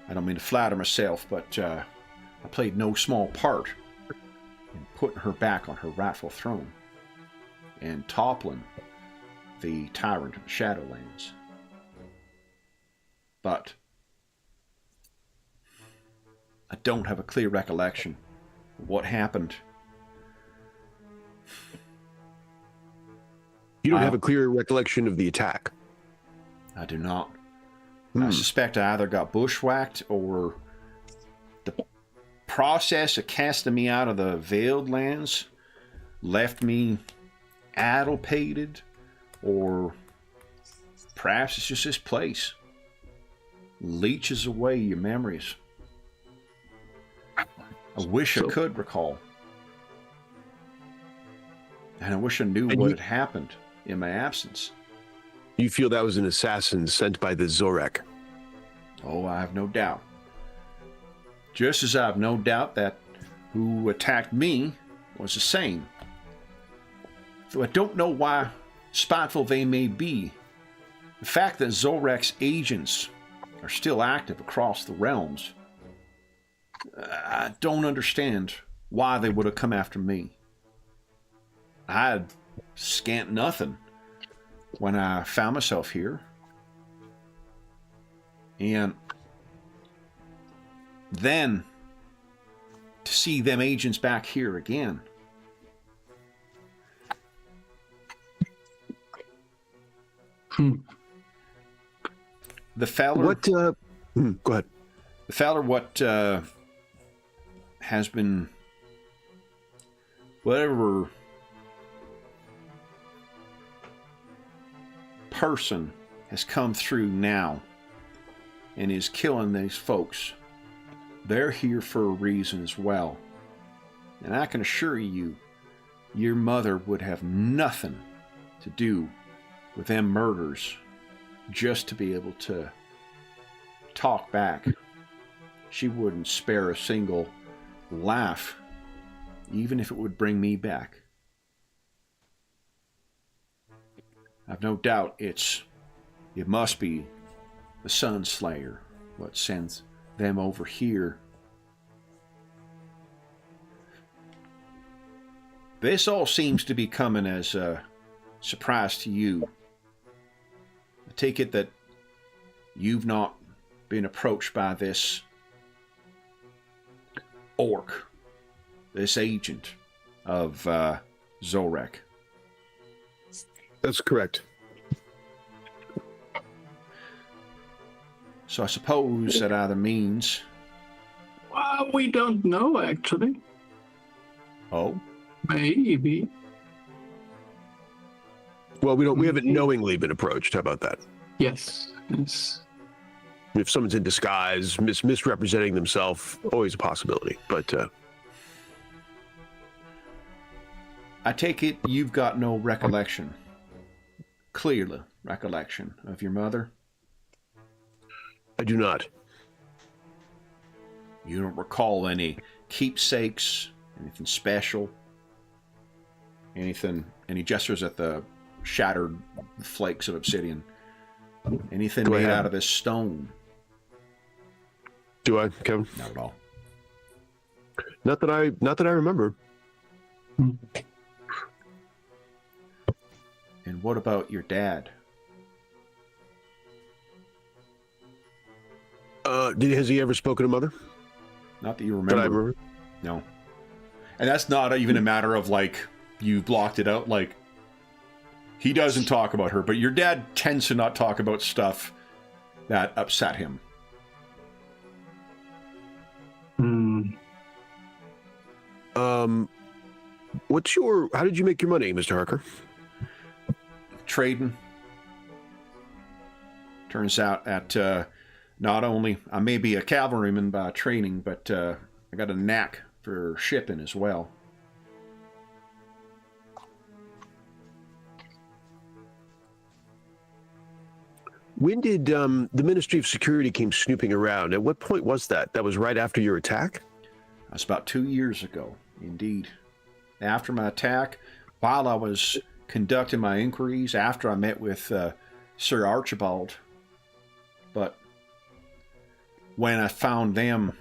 I don't mean to flatter myself, but I played no small part in putting her back on her rightful throne and toppling the tyrant of the Shadowlands. But I don't have a clear recollection of what happened. You don't have a clear recollection of the attack? I do not. I suspect I either got bushwhacked or the process of casting me out of the Veiled Lands left me addlepated, or perhaps it's just this place leeches away your memories. I wish I could recall. And I wish I knew what had happened in my absence. You feel that was an assassin sent by the Zorek? Oh, I have no doubt. Just as I have no doubt that who attacked me was the same. Though I don't know why spiteful they may be. The fact that Zorek's agents are still active across the realms, I don't understand why they would have come after me. I had scant nothing when I found myself here. And then to see them agents back here again. The Fowler... Go ahead. The Fowler, has been... Whatever person has come through now and is killing these folks, they're here for a reason as well. And I can assure you, your mother would have nothing to do with them murders just to be able to talk back. She wouldn't spare a single laugh, even if it would bring me back. I've no doubt it must be the Sunslayer what sends them over here. This all seems to be coming as a surprise to you. I take it that you've not been approached by this orc, this agent of Zorek. That's correct. So I suppose that either means... Well, we don't know, actually. Oh? Maybe. Well, we haven't knowingly been approached. How about that? Yes. Yes. If someone's in disguise, misrepresenting themselves, always a possibility. But I take it you've got no recollection, clearly recollection of your mother? I do not. You don't recall any keepsakes, anything special, anything, and he gestures at the shattered flakes of obsidian. Anything made out of this stone? Do I, Kevin? Not at all. Not that I remember. And what about your dad? Has he ever spoken to Mother? Not that you remember. That I remember? No. And that's not even a matter of, like, you blocked it out. Like, he doesn't talk about her, but your dad tends to not talk about stuff that upset him. How did you make your money, Mr. Harker? Trading. Turns out that not only I may be a cavalryman by training, but I got a knack for shipping as well. When did the Ministry of Security came snooping around? At what point was that? That was right after your attack? That's about 2 years ago, indeed. After my attack, while I was conducting my inquiries, after I met with Sir Archibald, but when I found them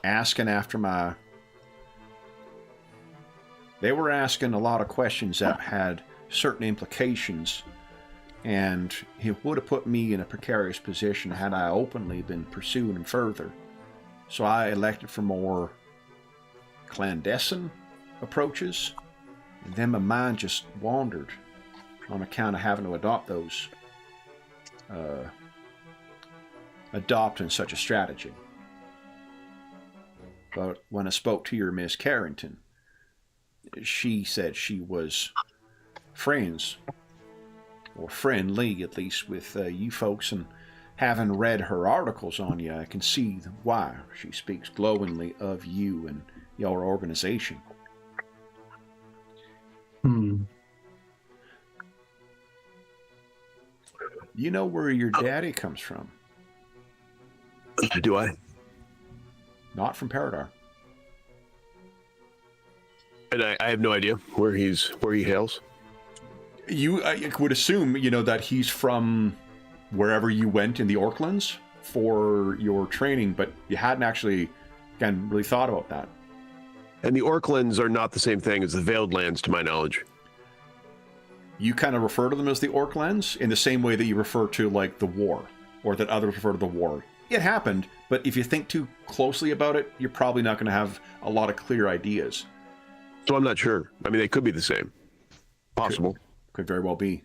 asking after my... They were asking a lot of questions that had certain implications, and it would have put me in a precarious position had I openly been pursuing them further. So I elected for more clandestine approaches, and then my mind just wandered on account of having to adopt in such a strategy. But when I spoke to your Miss Carrington, she said she was friends, or friendly at least, with you folks, and having read her articles on you, I can see why she speaks glowingly of you and your organization. You know where your daddy comes from? Do I? Not from Paridar. And I have no idea where he hails. I would assume, that he's from wherever you went in the Orklands for your training, but you hadn't actually, again, really thought about that. And the Orklands are not the same thing as the Veiled Lands, to my knowledge. You kind of refer to them as the Orklands in the same way that you refer to, like, the war, or that others refer to the war. It happened, but if you think too closely about it, you're probably not going to have a lot of clear ideas. So I'm not sure. I mean, they could be the same. Possible. Could very well be.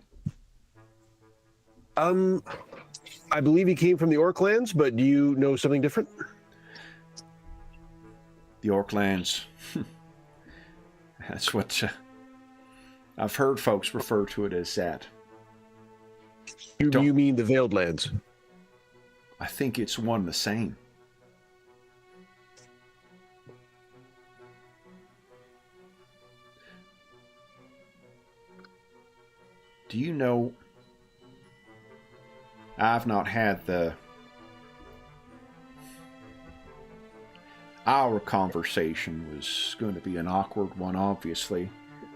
I believe he came from the Orklands, but do you know something different? The Orklands. That's what I've heard folks refer to it as that. You mean the Veiled Lands? I think it's one and the same. Do you know, I've not had our conversation was going to be an awkward one, obviously,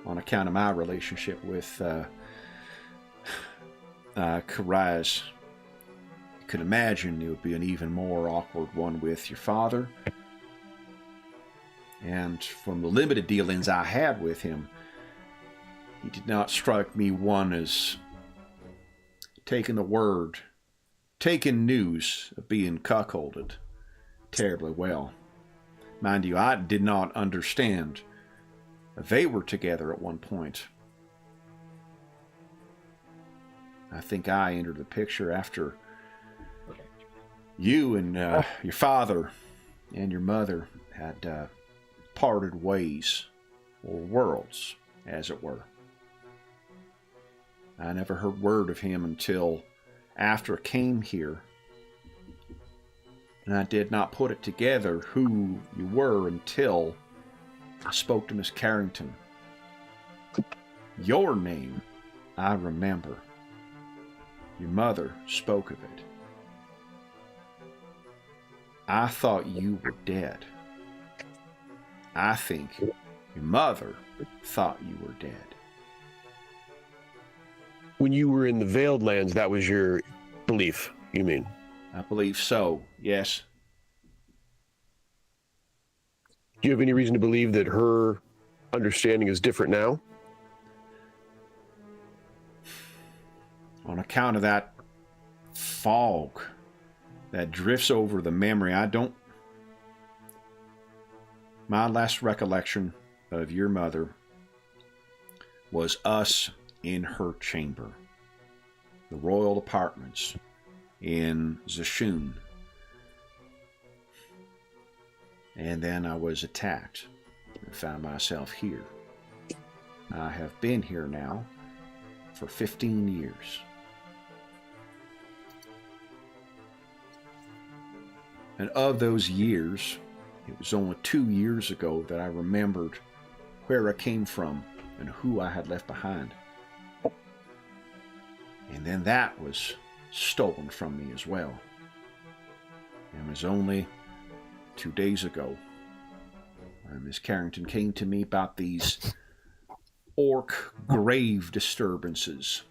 on account of my relationship with Karaz. You could imagine it would be an even more awkward one with your father. And from the limited dealings I had with him, he did not strike me one as taking news of being cuckolded terribly well. Mind you, I did not understand they were together at one point. I think I entered the picture after you and your father and your mother had parted ways, or worlds, as it were. I never heard word of him until after I came here, and I did not put it together who you were until I spoke to Miss Carrington. Your name, I remember. Your mother spoke of it. I thought you were dead. I think your mother thought you were dead. When you were in the Veiled Lands, that was your belief, you mean? I believe so, yes. Do you have any reason to believe that her understanding is different now? On account of that fog that drifts over the memory, my last recollection of your mother was us in her chamber, the royal apartments in Zashun. And then I was attacked and found myself here. I have been here now for 15 years. And of those years, it was only 2 years ago that I remembered where I came from and who I had left behind. And then that was stolen from me as well. And it was only 2 days ago Miss Carrington came to me about these orc grave disturbances.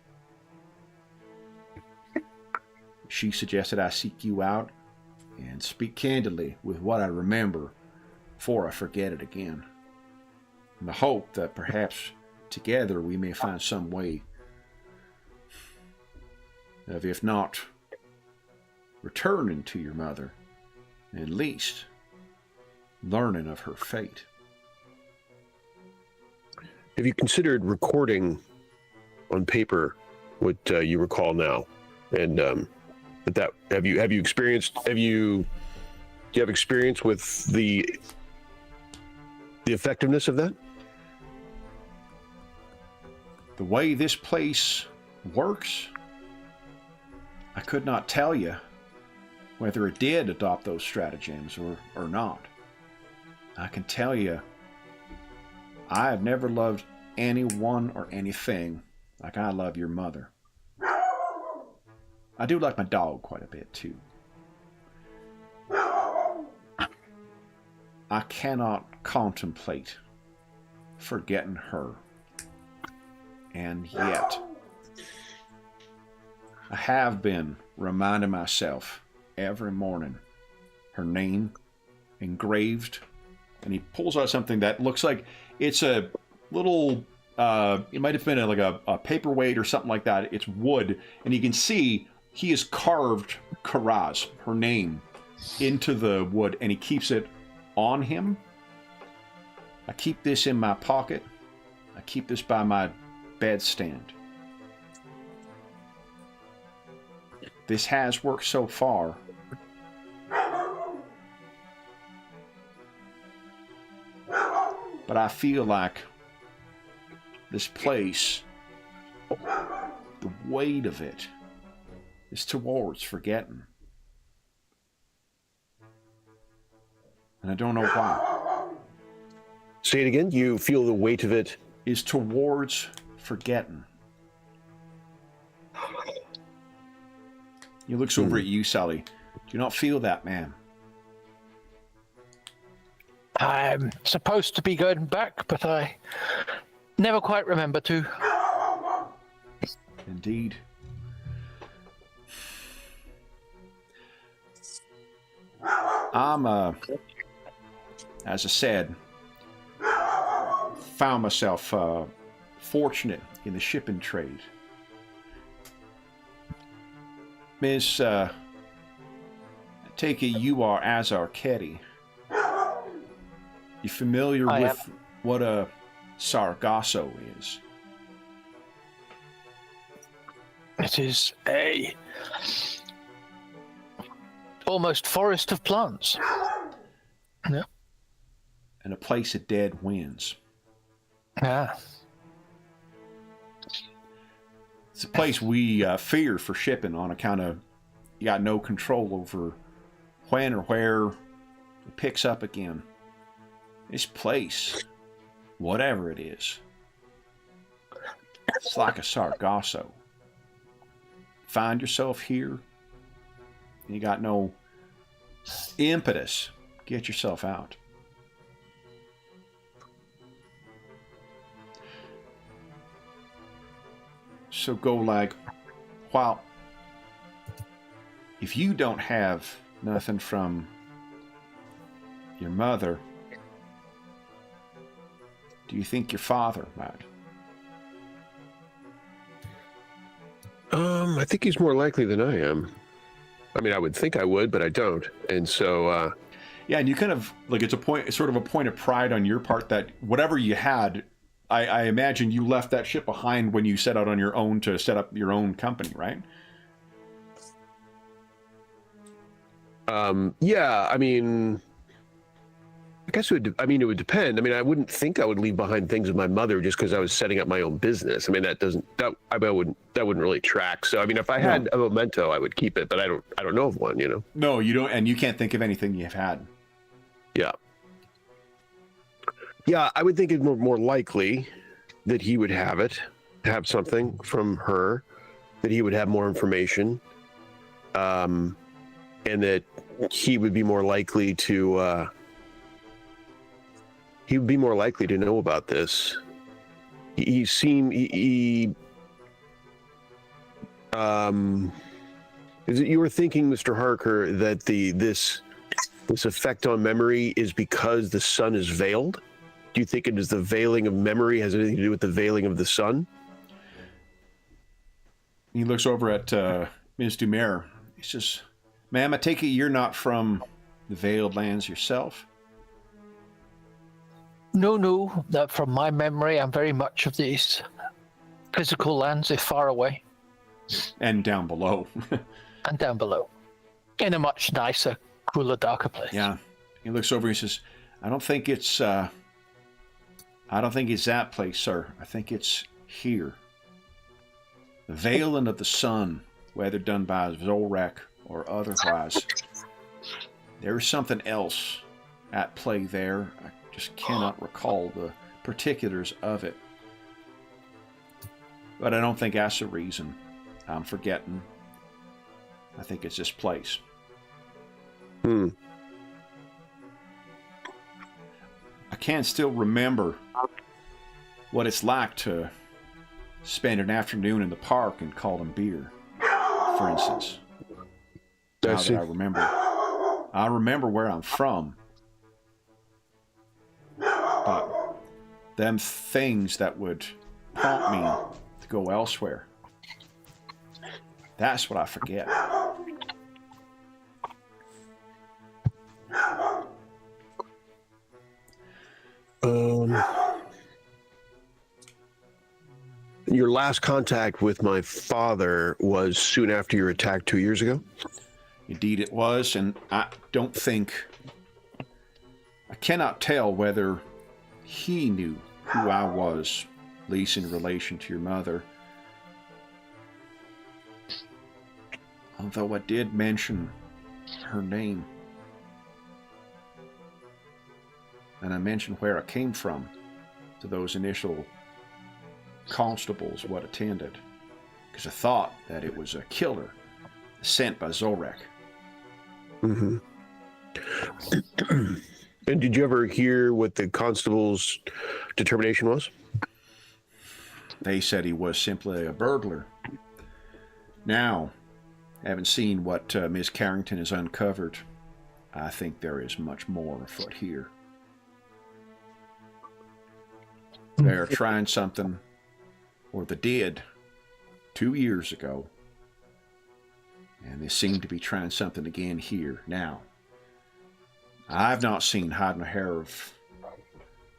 She suggested I seek you out and speak candidly with what I remember before I forget it again, in the hope that perhaps together we may find some way of, if not returning to your mother, at least learning of her fate. Have you considered recording on paper what you recall now? And have you experienced? Do you have experience with the effectiveness of that? The way this place works, I could not tell you whether it did adopt those stratagems or not. I can tell you, I have never loved anyone or anything like I love your mother. I do like my dog quite a bit too. I cannot contemplate forgetting her. And yet, I have been reminding myself every morning her name engraved. And he pulls out something that looks like it's a little, it might have been like a paperweight or something like that. It's wood. And you can see he has carved Karaz, her name, into the wood, and he keeps it on him. I keep this in my pocket. I keep this by my bedstand. This has worked so far. But I feel like this place, the weight of it, is towards forgetting. And I don't know why. Say it again. You feel the weight of it is towards forgetting. He looks over at you, Sally. Do you not feel that, ma'am? I'm supposed to be going back, but I never quite remember to. Indeed. I'm, as I said, found myself fortunate in the shipping trade. Miss, I take it you are Azar Ketty. You familiar with what a Sargasso is? It is a almost forest of plants. Yeah. And a place of dead winds. Yeah. It's a place we fear for shipping on account of you got no control over when or where it picks up again. This place, whatever it is, it's like a Sargasso. Find yourself here, and you got no impetus. Get yourself out. So go like, well, if you don't have nothing from your mother, do you think your father might? I think he's more likely than I am. I mean, I would think I would, but I don't. And so, yeah, and you kind of like it's sort of a point of pride on your part that whatever you had, I imagine you left that shit behind when you set out on your own to set up your own company, right? Yeah, I mean, I guess it would depend. I mean, I wouldn't think I would leave behind things with my mother just because I was setting up my own business. I mean, that wouldn't really track. So, I mean, if I had a memento, I would keep it, but I don't know of one, you know? No, you don't, and you can't think of anything you've had. Yeah. Yeah, I would think it's more likely that he would have something from her, that he would have more information, and that he would be more likely to know about this. Is it you were thinking, Mr. Harker, that this effect on memory is because the sun is veiled? Do you think it is the veiling of memory has anything to do with the veiling of the sun? He looks over at Ms. Dumer. He says, "Ma'am, I take it you're not from the Veiled Lands yourself?" No. From my memory, I'm very much of these physical lands, if far away. And down below. And down below. In a much nicer, cooler, darker place. Yeah. He looks over and he says, I don't think it's that place, sir. I think it's here. The veiling of the sun, whether done by Zolrek or otherwise. There's something else at play there. I just cannot recall the particulars of it. But I don't think that's the reason I'm forgetting. I think it's this place. I can still remember what it's like to spend an afternoon in the park and call them beer, for instance. Now that I remember where I'm from. But them things that would prompt me to go elsewhere, that's what I forget. Your last contact with my father was soon after your attack 2 years ago? Indeed it was, and I cannot tell whether he knew who I was, at least in relation to your mother. Although I did mention her name. And I mentioned where I came from to those initial constables what attended. Because I thought that it was a killer sent by Zolrek. Mm-hmm. And did you ever hear what the constable's determination was? They said he was simply a burglar. Now, having seen what Miss Carrington has uncovered, I think there is much more afoot here. They're trying something, or they did, 2 years ago, and they seem to be trying something again here now. I've not seen hide nor hair of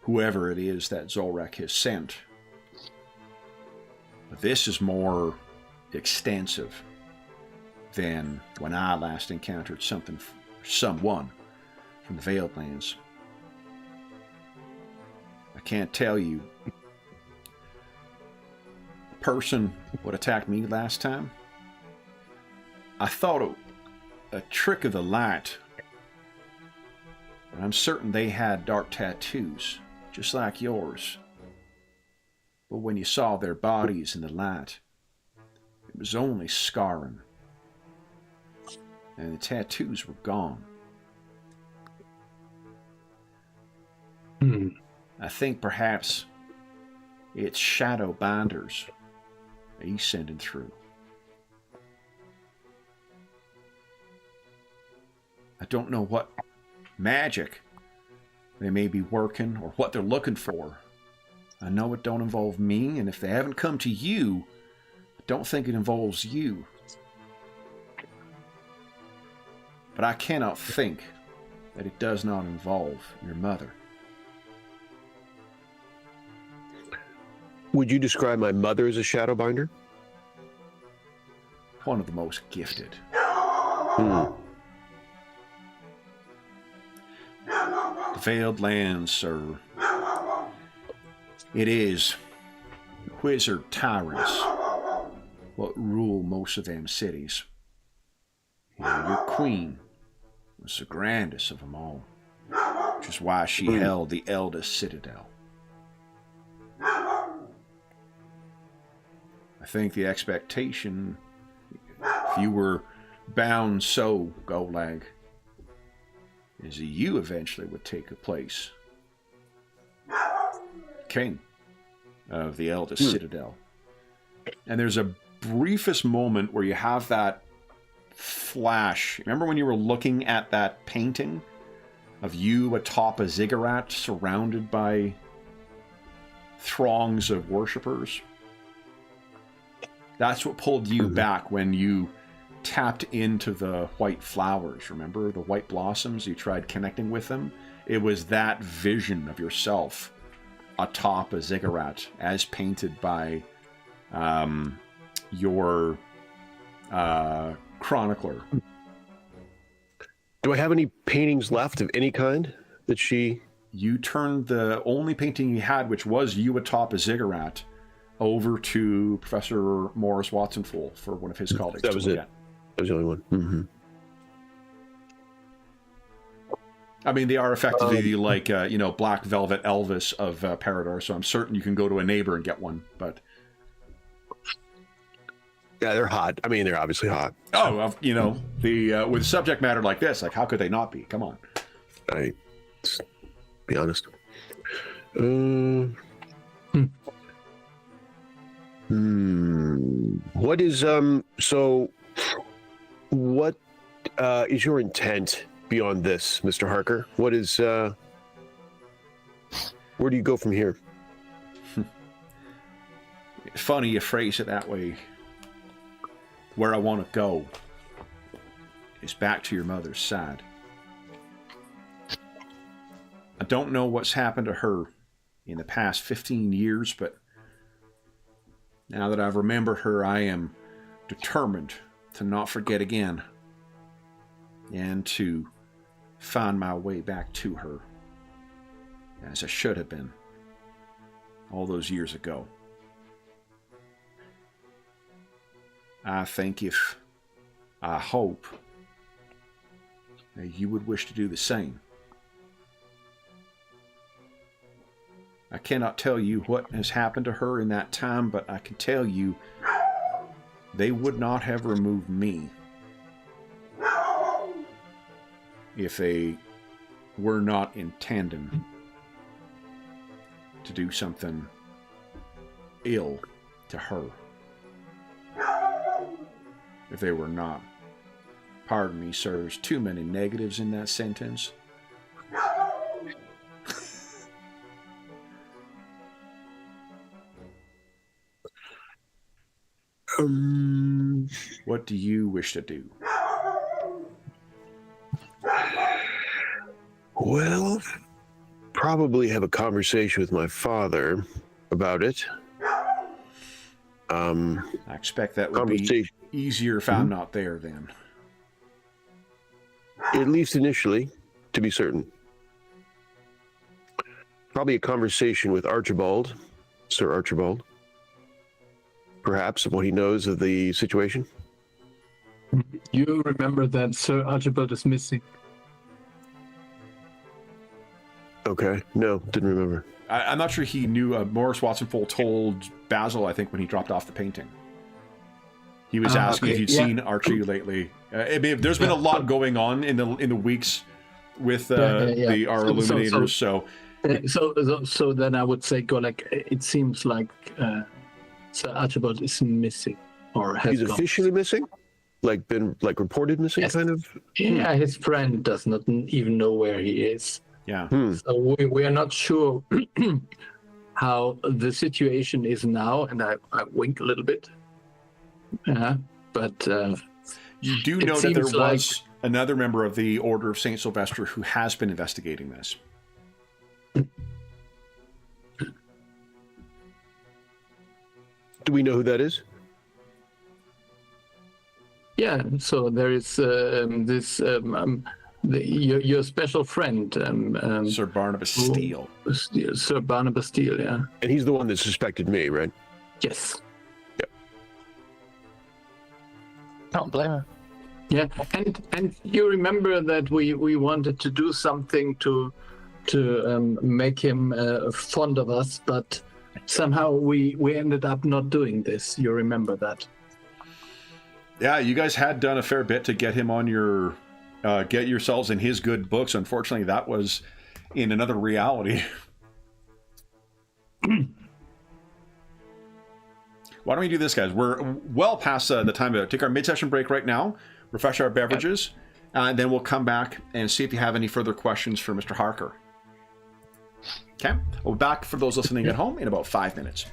whoever it is that Zolrek has sent. But this is more extensive than when I last encountered someone from the Veiled Lands. I can't tell you. The person what attacked me last time, I thought a trick of the light. But I'm certain they had dark tattoos, just like yours. But when you saw their bodies in the light, it was only scarring. And the tattoos were gone. I think perhaps it's shadow binders he's sending through. I don't know what magic they may be working or what they're looking for. I know it don't involve me, and if they haven't come to you, I don't think it involves you. But I cannot think that it does not involve your mother. Would you describe my mother as a Shadowbinder? One of the most gifted. Hmm. The Veiled Lands, sir. It is wizard tyrants what rule most of them cities. Your queen was the grandest of them all, which is why she held the eldest citadel. I think the expectation, if you were bound so, Golag, is that you eventually would take the place king of the eldest citadel. And there's a briefest moment where you have that flash. Remember when you were looking at that painting of you atop a ziggurat surrounded by throngs of worshippers? That's what pulled you back when you tapped into the white flowers. Remember the white blossoms? You tried connecting with them. It was that vision of yourself atop a ziggurat as painted by your chronicler. Do I have any paintings left of any kind that she... You turned the only painting you had, which was you atop a ziggurat, over to Professor Morris Watsonful for one of his colleagues. That was it. That was the only one. Mm-hmm. I mean, they are effectively like, Black Velvet Elvis of Paridar, so I'm certain you can go to a neighbor and get one, but... Yeah, they're hot. I mean, they're obviously hot. Oh, with subject matter like this, like, how could they not be? Come on. Be honest. What is, what is your intent beyond this, Mr. Harker? What is, where do you go from here? Funny you phrase it that way. Where I want to go is back to your mother's side. I don't know what's happened to her in the past 15 years, but now that I've remembered her, I am determined to not forget again and to find my way back to her as I should have been all those years ago. I hope that you would wish to do the same. I cannot tell you what has happened to her in that time, but I can tell you they would not have removed me if they were not intending to do something ill to her. If they were not. Pardon me, sir, there's too many negatives in that sentence. What do you wish to do? Well, probably have a conversation with my father about it. I expect that would be easier if I'm not there then. At least initially, to be certain. Probably a conversation with Archibald, Sir Archibald. Perhaps of what he knows of the situation. You remember that Sir Archibald is missing. Okay, no, didn't remember. I'm not sure he knew. Morris Watsonful told Basil, I think, when he dropped off the painting. He was asking if you'd seen Archie lately. There's been a lot going on in the weeks with our Illuminators. So then I would say, go like. It seems like Sir Archibald is missing, or has He's gone. officially missing? Like been like reported missing, Yes. kind of? Yeah, his friend does not even know where he is. Yeah. So we are not sure how the situation is now, and I wink a little bit. But You do It know that there seems like- was another member of the Order of St. Sylvester who has been investigating this. Do we know who that is? yeah, so there is your special friend, Sir Barnabas Steele. Sir Barnabas Steele. Yeah. And he's the one that suspected me, right? Yes. Can't blame her. Yeah, and you remember that we wanted to do something to make him fond of us, but somehow we ended up not doing this. You remember that? Yeah, you guys had done a fair bit to get him on your, get yourselves in his good books. Unfortunately, that was in another reality. Why don't we do this, guys? We're well past the time to take our mid-session break right now, refresh our beverages, and then we'll come back and see if you have any further questions for Mr. Harker. Okay? We'll be back for those listening at home in about 5 minutes.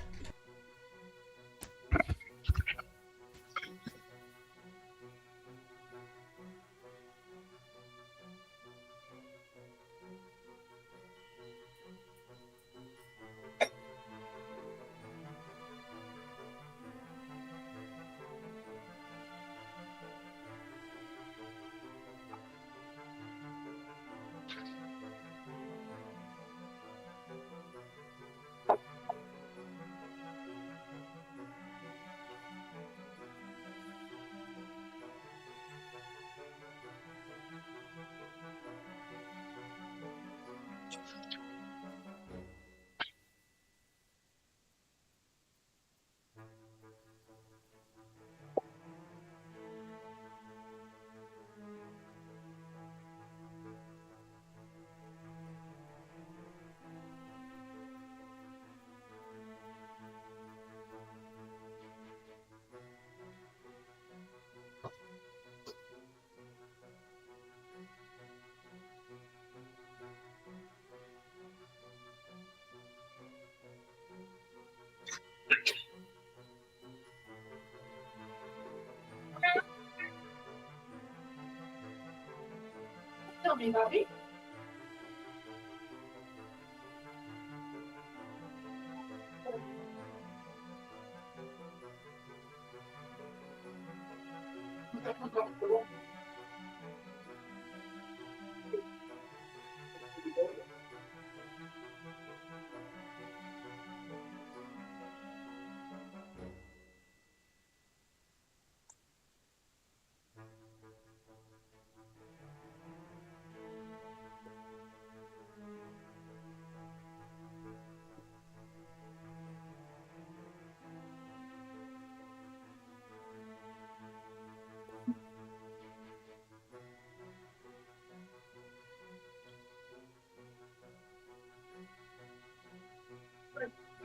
Tell me, Bobby.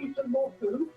Eat some more food.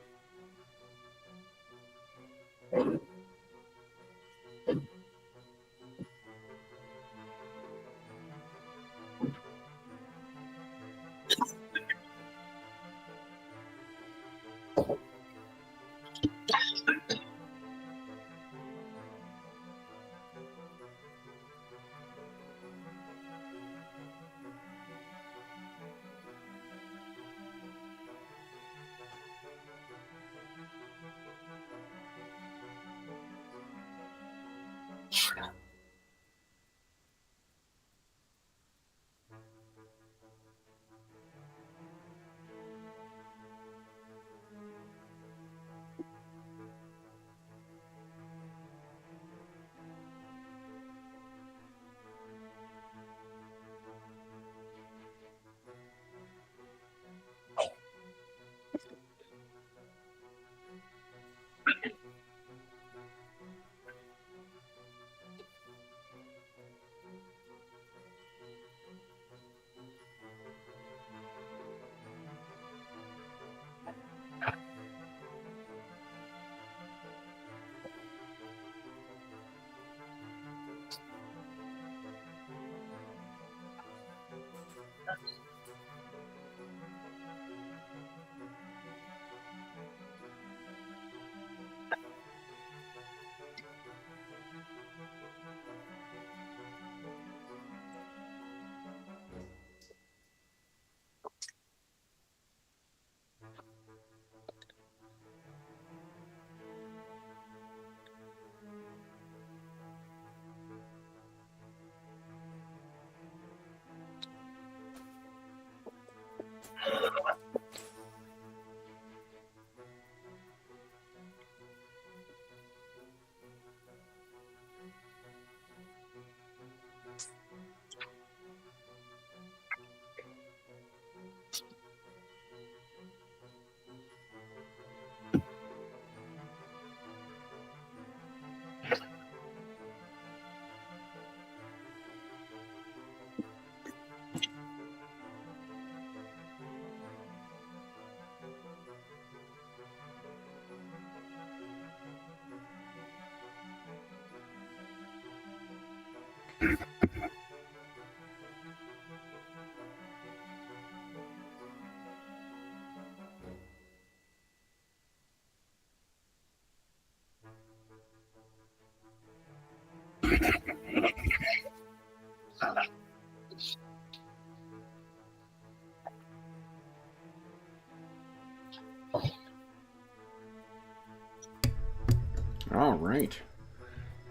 All right.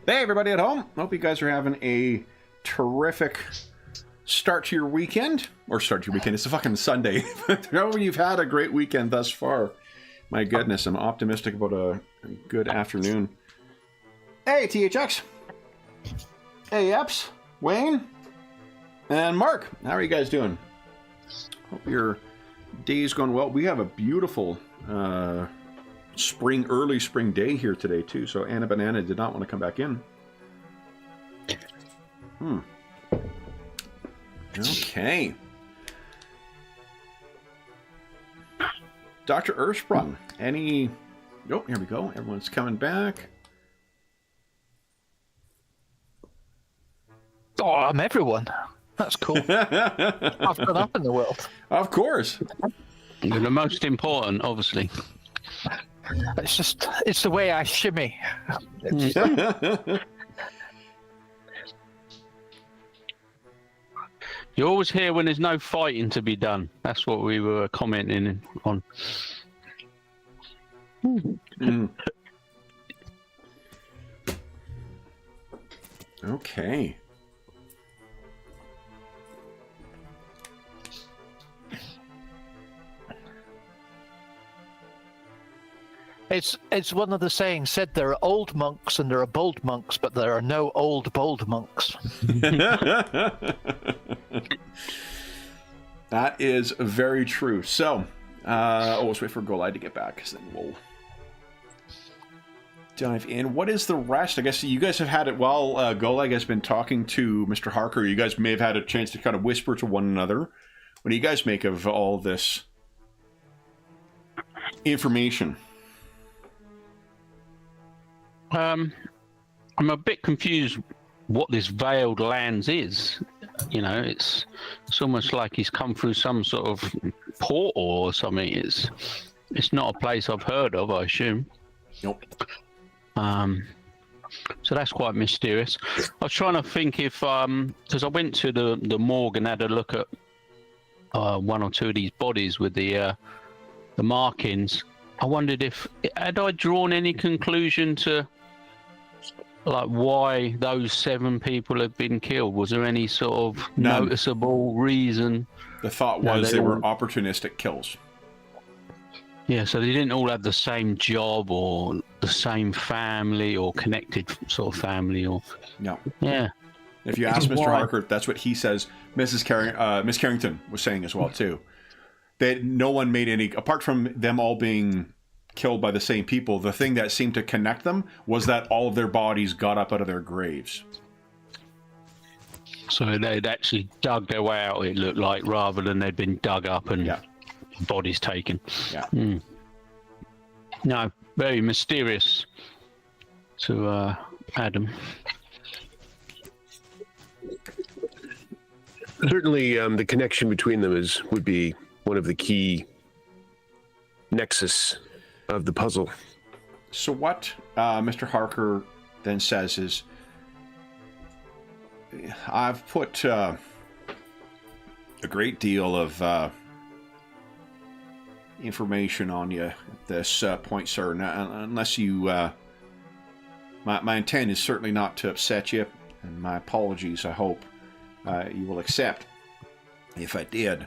Hey, everybody at home. Hope you guys are having a terrific start to your weekend. Or start to your weekend. It's a fucking Sunday. Hope you've had a great weekend thus far. My goodness, I'm optimistic about a good afternoon. Hey, THX. Hey, Epps. Wayne. And Mark. How are you guys doing? Hope your day's going well. We have a beautiful early spring day here today too. So Anna Banana did not want to come back in. Okay. Dr. Ersprung, any... Oh, here we go. Everyone's coming back. Oh, I'm everyone. That's cool. I've gone up in the world. Of course. You're the most important, obviously. It's the way I shimmy. You're always here when there's no fighting to be done. That's what we were commenting on. Okay. It's one of the sayings said there are old monks and there are bold monks, but there are no old bold monks. That is very true. So, let's wait for Guile to get back, because then we'll dive in. What is the rest? I guess you guys have had it while Guile has been talking to Mr. Harker. You guys may have had a chance to kind of whisper to one another. What do you guys make of all this information? I'm a bit confused what this Veiled Lands is. You know, it's almost like he's come through some sort of portal or something. It's not a place I've heard of, I assume. Nope. So that's quite mysterious. I was trying to think if, because I went to the morgue and had a look at one or two of these bodies with the markings. I wondered if had I drawn any conclusion to like why those 7 people had been killed. Was there any sort of noticeable reason? The thought was they were opportunistic kills. Yeah, so they didn't all have the same job or the same family or connected sort of family or... No. Yeah. If you ask Mr. Harker, that's what he says. Miss Carrington was saying as well, too. That no one made any... Apart from them all being killed by the same people, the thing that seemed to connect them was that all of their bodies got up out of their graves. So they'd actually dug their way out, it looked like, rather than they'd been dug up and bodies taken. Yeah. No, very mysterious to Adam. Certainly, the connection between them would be one of the key nexus of the puzzle. So what Mr. Harker then says is, I've put a great deal of information on you at this point, sir. Now, unless you... my intent is certainly not to upset you, and my apologies, I hope you will accept if I did.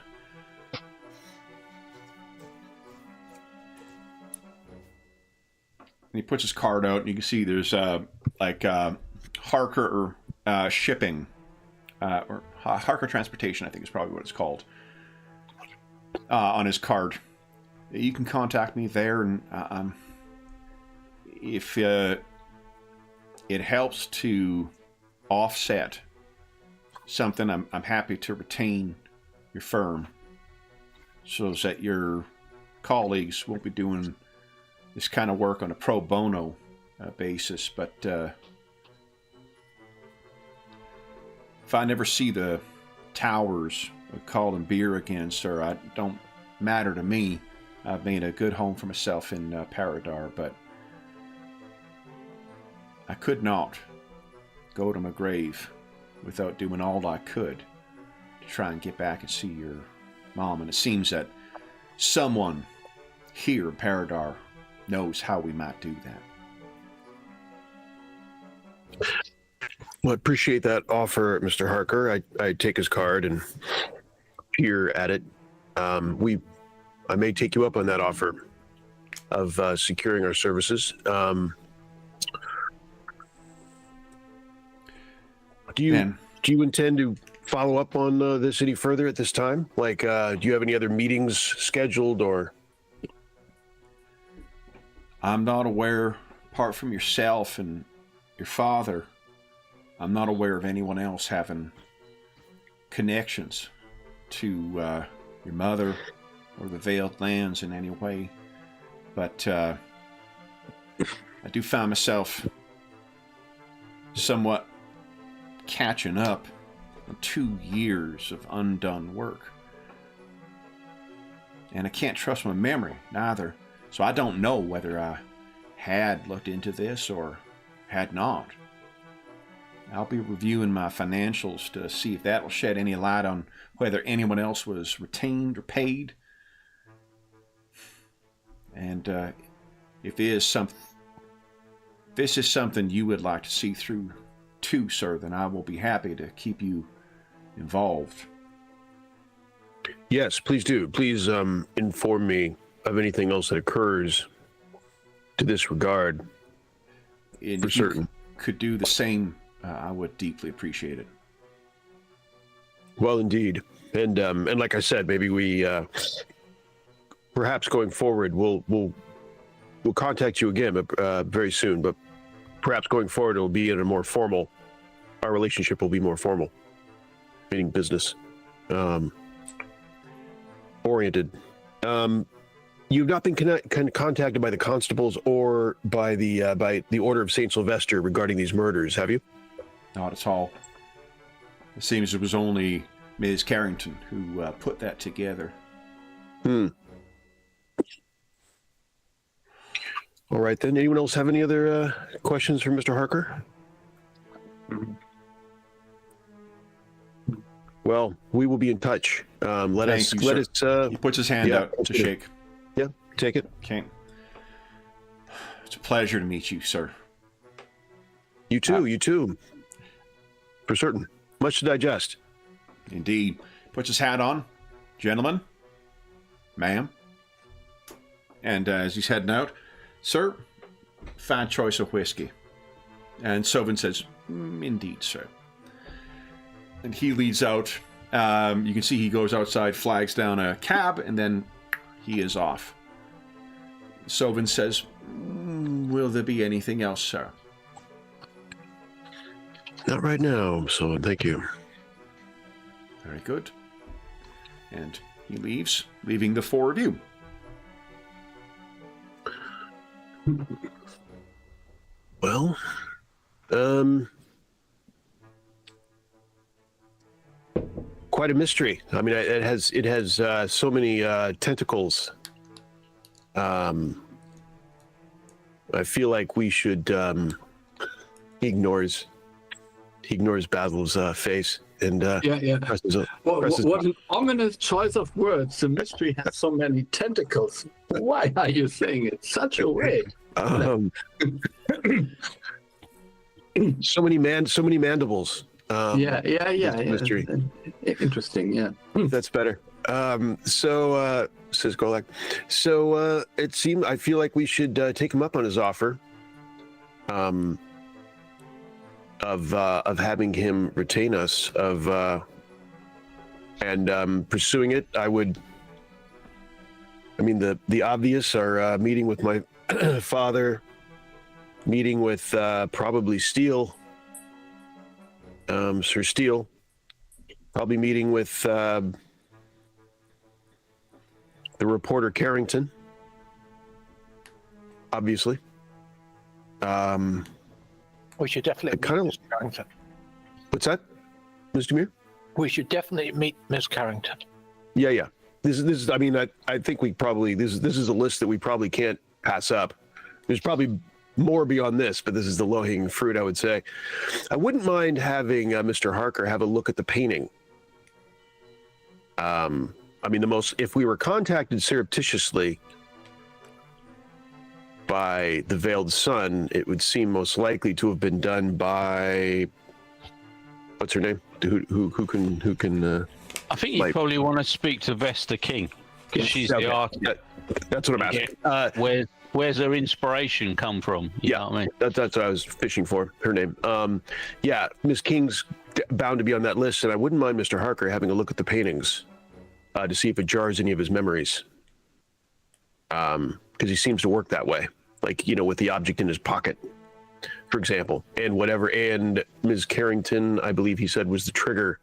And he puts his card out, and you can see there's Harker shipping, or Harker Transportation, I think is probably what it's called, on his card. You can contact me there, and if it helps to offset something, I'm happy to retain your firm so that your colleagues won't be doing this kind of work on a pro bono basis. But if I never see the towers of Call and Beer again, sir, it don't matter to me. I've made a good home for myself in Paridar, but I could not go to my grave without doing all I could to try and get back and see your mom. And it seems that someone here in Paridar knows how we might do that. Well, I appreciate that offer, Mr. Harker. I take his card and peer at it. I may take you up on that offer of securing our services. Do you intend to follow up on this any further at this time? Like, do you have any other meetings scheduled, or? I'm not aware, apart from yourself and your father, I'm not aware of anyone else having connections to your mother or the Veiled Lands in any way. But I do find myself somewhat catching up on 2 years of undone work. And I can't trust my memory, neither. So I don't know whether I had looked into this or had not. I'll be reviewing my financials to see if that will shed any light on whether anyone else was retained or paid. And if this is something you would like to see through too, sir, then I will be happy to keep you involved. Yes, please do. Please inform me of anything else that occurs to this regard. And for if certain. you could do the same, I would deeply appreciate it. Well, indeed. And like I said, maybe we perhaps going forward we'll contact you again, but very soon. But perhaps going forward it'll be in a more formal. Our relationship will be more formal, meaning business oriented. You've not been contacted by the constables or by the Order of Saint Sylvester regarding these murders, have you? Not at all. It seems it was only Ms. Carrington who put that together. All right, then. Anyone else have any other questions for Mr. Harker? Well, we will be in touch. Let us. He puts his hand out to shake. Yeah, take it. Okay. It's a pleasure to meet you, sir. You too. You too. For certain. Much to digest. Indeed. Puts his hat on. Gentlemen. Ma'am. And as he's heading out, sir, fine choice of whiskey. And Sovin says, indeed, sir. And he leads out. You can see he goes outside, flags down a cab, and then he is off. Sovin says, will there be anything else, sir? Not right now, Sovin. Thank you. Very good. And he leaves, leaving the four of you. Well, quite a mystery. I mean, it has so many tentacles. I feel like we should. He ignores Basil's face and presses What an ominous choice of words. The mystery has so many tentacles. Why are you saying it such a way? So many mandibles. Mystery. Interesting, yeah. That's better. Says Golak. So it seemed I feel like we should take him up on his offer. Of having him retain us, and pursuing it. I mean, the obvious are meeting with my father, meeting with probably Steele, Sir Steele, probably meeting with the reporter Carrington, obviously. We should definitely meet Miss Carrington. What's that, Mr. Muir? We should definitely meet Miss Carrington. Yeah. This is. I mean, I think we probably this is a list that we probably can't pass up. There's probably more beyond this, but this is the low-hanging fruit, I would say. I wouldn't mind having Mr. Harker have a look at the painting. I mean, if we were contacted surreptitiously by the Veiled Sun, it would seem most likely to have been done by what's her name? Who can? I think you probably want to speak to Vesta King because she's the artist. That's what I'm asking. Where's her inspiration come from? You know what I mean? That's what I was fishing for. Her name. Miss King's bound to be on that list, and I wouldn't mind Mr. Harker having a look at the paintings to see if it jars any of his memories. Because he seems to work that way, like with the object in his pocket, for example, and whatever. And Ms. Carrington, I believe he said, was the trigger.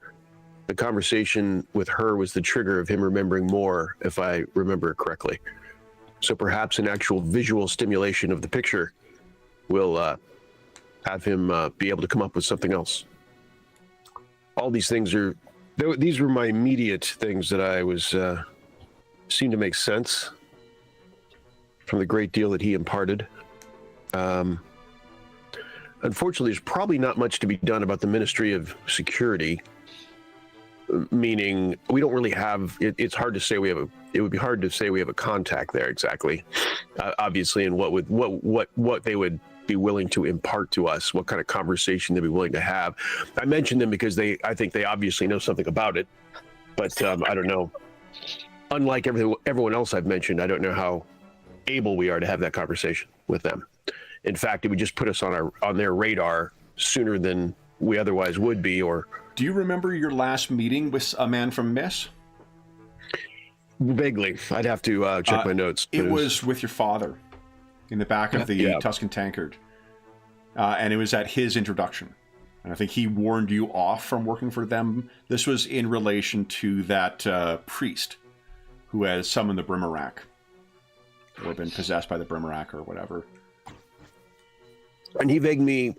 The conversation with her was the trigger of him remembering more, if I remember correctly. So perhaps an actual visual stimulation of the picture will have him be able to come up with something else. All these things these were my immediate things that I was seemed to make sense from the great deal that he imparted. Unfortunately, there's probably not much to be done about the Ministry of Security. Meaning, we don't really have. It's hard to say it would be hard to say we have a contact there exactly. Obviously, and what they would be willing to impart to us, what kind of conversation they'd be willing to have. I mentioned them because I think they obviously know something about it, but I don't know. Unlike everyone else I've mentioned, I don't know how able we are to have that conversation with them. In fact, it would just put us on their radar sooner than we otherwise would be. Or do you remember your last meeting with a man from Miss? Vaguely, I'd have to check my notes. It was with your father in the back of the Tuscan tankard, and it was at his introduction. And I think he warned you off from working for them. This was in relation to that priest who has summoned the Brimarak, or been possessed by the Brimarak or whatever. And he begged me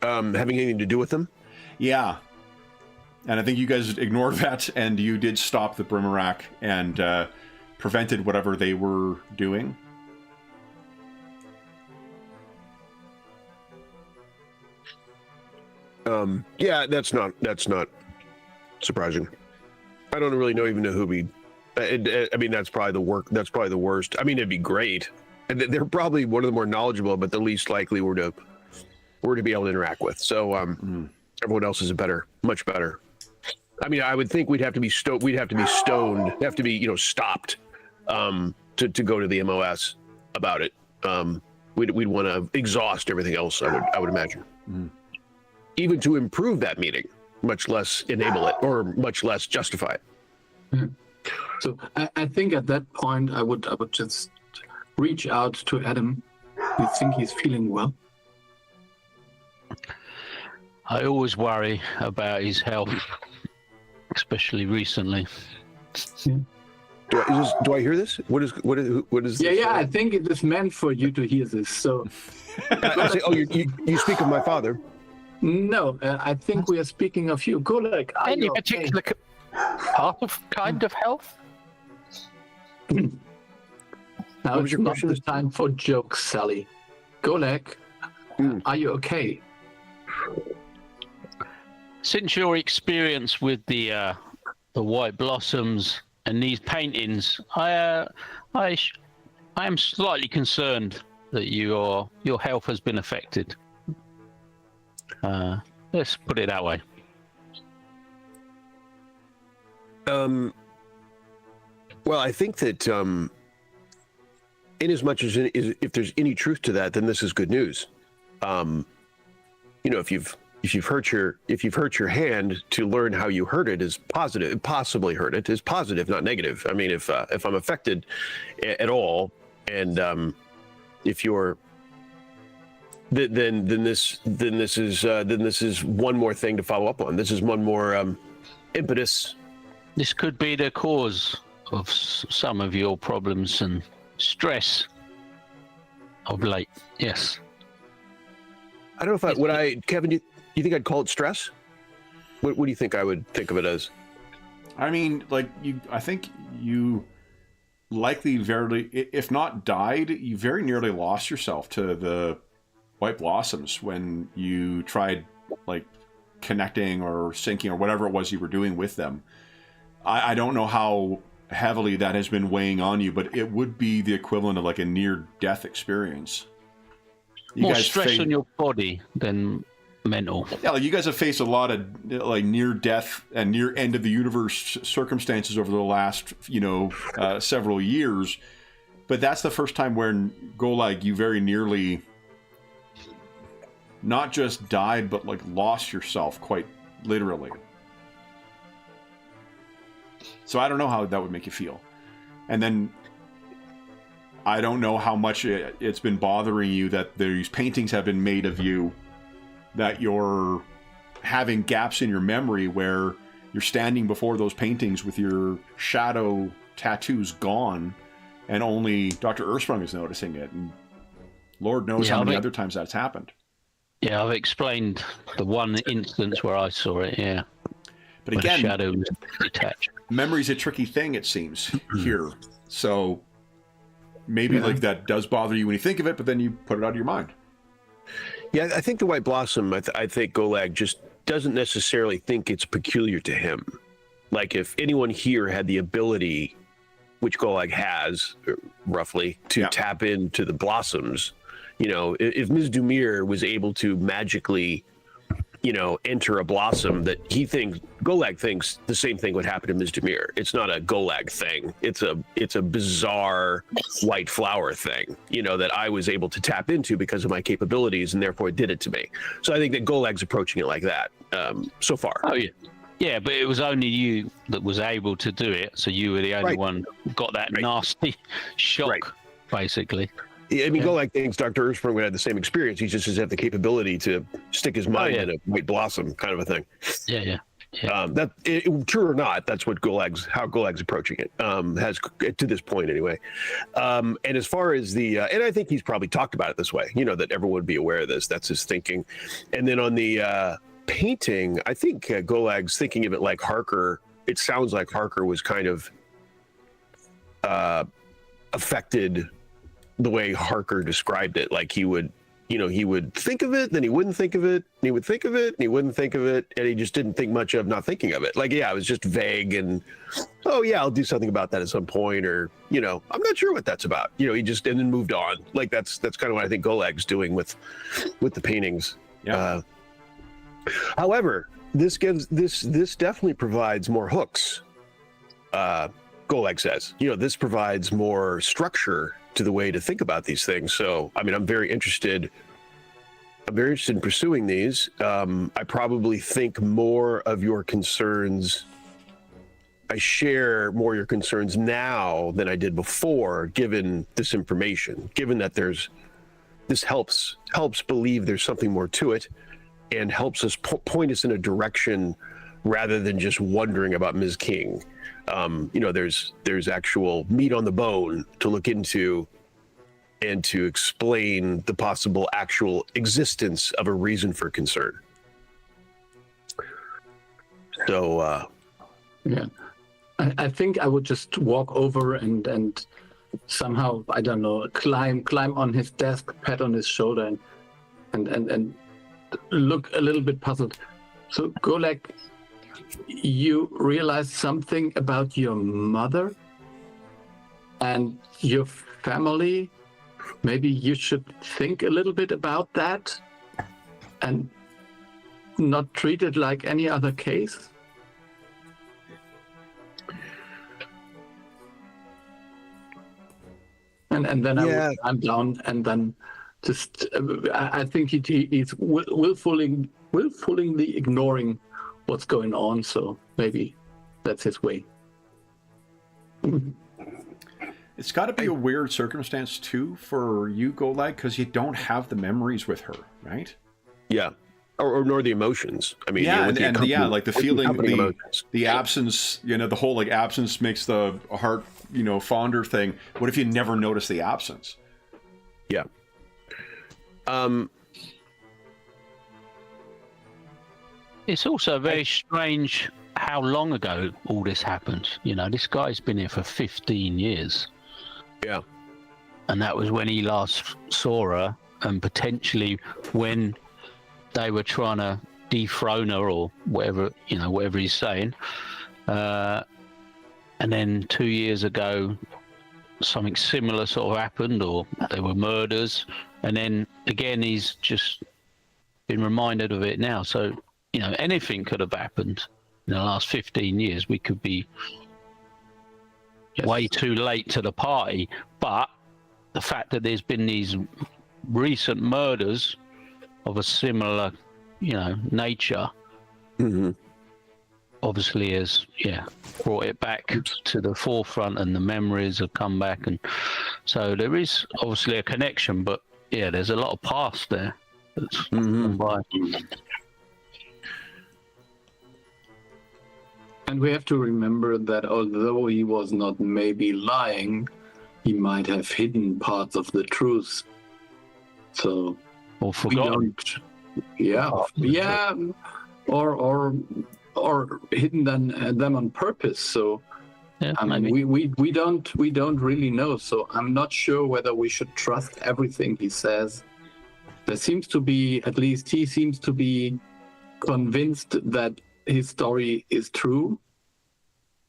having anything to do with them? Yeah. And I think you guys ignored that, and you did stop the Brimarak and prevented whatever they were doing. That's not surprising. I don't really even know who we. I mean, that's probably the worst. I mean, it'd be great. And they're probably one of the more knowledgeable, but the least likely we're to be able to interact with. So everyone else is much better. I mean, I would think we'd have to be stoned. We'd have to be stopped to go to the MOS about it. We'd want to exhaust everything else. I would imagine, even to improve that meeting, much less enable it or much less justify it. So I think at that point I would just reach out to Adam. You think he's feeling well? I always worry about his health, especially recently. Yeah. Do I hear this? What is? Yeah. I think it is meant for you to hear this. So. I say, you speak of my father. No, I think we are speaking of you. Golak, kind of health? Now What was it's your not question? the time for jokes, Sally. Golag, are you okay? Since your experience with the white blossoms and these paintings, I am slightly concerned that your health has been affected. Let's put it that way. Well, I think that in as much as if there's any truth to that, then this is good news. If you've hurt your hand, to learn how you hurt it is positive. Possibly hurt it is positive, not negative. I mean, if I'm affected at all, and if you're then this is one more thing to follow up on. This is one more impetus. This could be the cause of some of your problems and stress of late. Yes. I don't know if Kevin, you think I'd call it stress? What do you think I would think of it as? I mean, I think you likely if not died, you very nearly lost yourself to the white blossoms when you tried connecting or syncing or whatever it was you were doing with them. I don't know how heavily that has been weighing on you, but it would be the equivalent of a near-death experience. More stress on your body than mental. Yeah, you guys have faced a lot of near-death and near-end of the universe circumstances over the last, several years. But that's the first time where Golag, you very nearly not just died, but lost yourself quite literally. So I don't know how that would make you feel. And then I don't know how much it's been bothering you that these paintings have been made of you, that you're having gaps in your memory where you're standing before those paintings with your shadow tattoos gone, and only Dr. Ersprung is noticing it. And Lord knows how many other times that's happened. Yeah, I've explained the one instance where I saw it, yeah. But again, the shadow was detached. Memory's a tricky thing, it seems, here. So maybe that does bother you when you think of it, but then you put it out of your mind. Yeah, I think the white blossom, I think Golag just doesn't necessarily think it's peculiar to him. If anyone here had the ability, which Golag has, roughly, to tap into the blossoms, if Ms. Dumir was able to magically, enter a blossom, that Golag thinks the same thing would happen to Ms. Dumir. It's not a Golag thing. It's a bizarre white flower thing, that I was able to tap into because of my capabilities, and therefore it did it to me. So I think that Golag's approaching it like that so far. Oh, yeah. Yeah, but it was only you that was able to do it, so you were the only one who got that nasty shock, basically. I mean, Golag thinks Dr. Ersprung would have the same experience. He just doesn't have the capability to stick his mind in a white blossom kind of a thing. Yeah. True or not, that's how Golag's approaching it, has to this point anyway. And as far as and I think he's probably talked about it this way, that everyone would be aware of this. That's his thinking. And then on the painting, I think Golag's thinking of it like Harker. It sounds like Harker was kind of affected the way Harker described it. He would think of it, then he wouldn't think of it, and he would think of it, and he wouldn't think of it, and he just didn't think much of not thinking of it. It was just vague, and I'll do something about that at some point, or I'm not sure what that's about. He just and then moved on. That's kind of what I think Golag's doing with the paintings. Yeah. However, this definitely provides more hooks. Golag says, this provides more structure to the way to think about these things. So, I mean, I'm very interested in pursuing these. I probably think more of your concerns. I share more of your concerns now than I did before, given this information, given that this helps believe there's something more to it, and helps us point us in a direction rather than just wondering about Ms. King. There's actual meat on the bone to look into and to explain the possible actual existence of a reason for concern. So, Yeah. I think I would just walk over and somehow, I don't know, climb on his desk, pat on his shoulder, and look a little bit puzzled. So, Golek, you realize something about your mother and your family? Maybe you should think a little bit about that and not treat it like any other case? And then I'm down, and then just I think he's willfully ignoring what's going on. So maybe that's his way. It's got to be a weird circumstance too for you, Golek, because you don't have the memories with her, right? Yeah, or nor the emotions. I mean, yeah, you know, like the feeling, the absence. You know, the whole like absence makes the heart, you know, fonder thing. What if you never notice the absence? Yeah. It's also very strange how long ago all this happened. You know, this guy's been here for 15 years. Yeah. And that was when he last saw her, and potentially when they were trying to dethrone her or whatever, you know, whatever he's saying. And then 2 years ago, something similar sort of happened, or there were murders. And then again, he's just been reminded of it now. So, you know, anything could have happened in the last 15 years. We could be way too late to the party. But the fact that there's been these recent murders of a similar, you know, nature, obviously has, brought it back to the forefront, and the memories have come back. And so there is obviously a connection, but yeah, there's a lot of past there that's gone by. And we have to remember that although he was not maybe lying, he might have hidden parts of the truth. So, or forgotten. Or hidden them on purpose. So, we don't really know. So I'm not sure whether we should trust everything he says. There seems to be, at least he seems to be convinced that his story is true,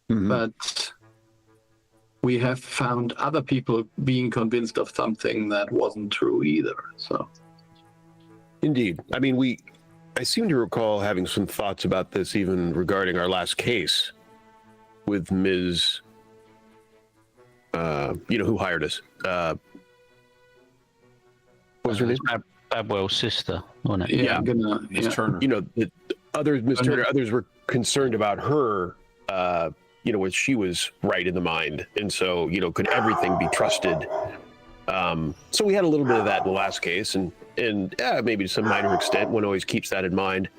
but we have found other people being convinced of something that wasn't true either. So, indeed, I mean, I seem to recall having some thoughts about this even regarding our last case with Ms. You know, who hired us. What was her name? Babwell's sister, wasn't it? Yeah. Ms. Turner. You know, Ms. Turner, others were concerned about her, you know, which she was right in the mind. And so, you know, could everything be trusted? So we had a little bit of that in the last case, and maybe to some minor extent, one always keeps that in mind.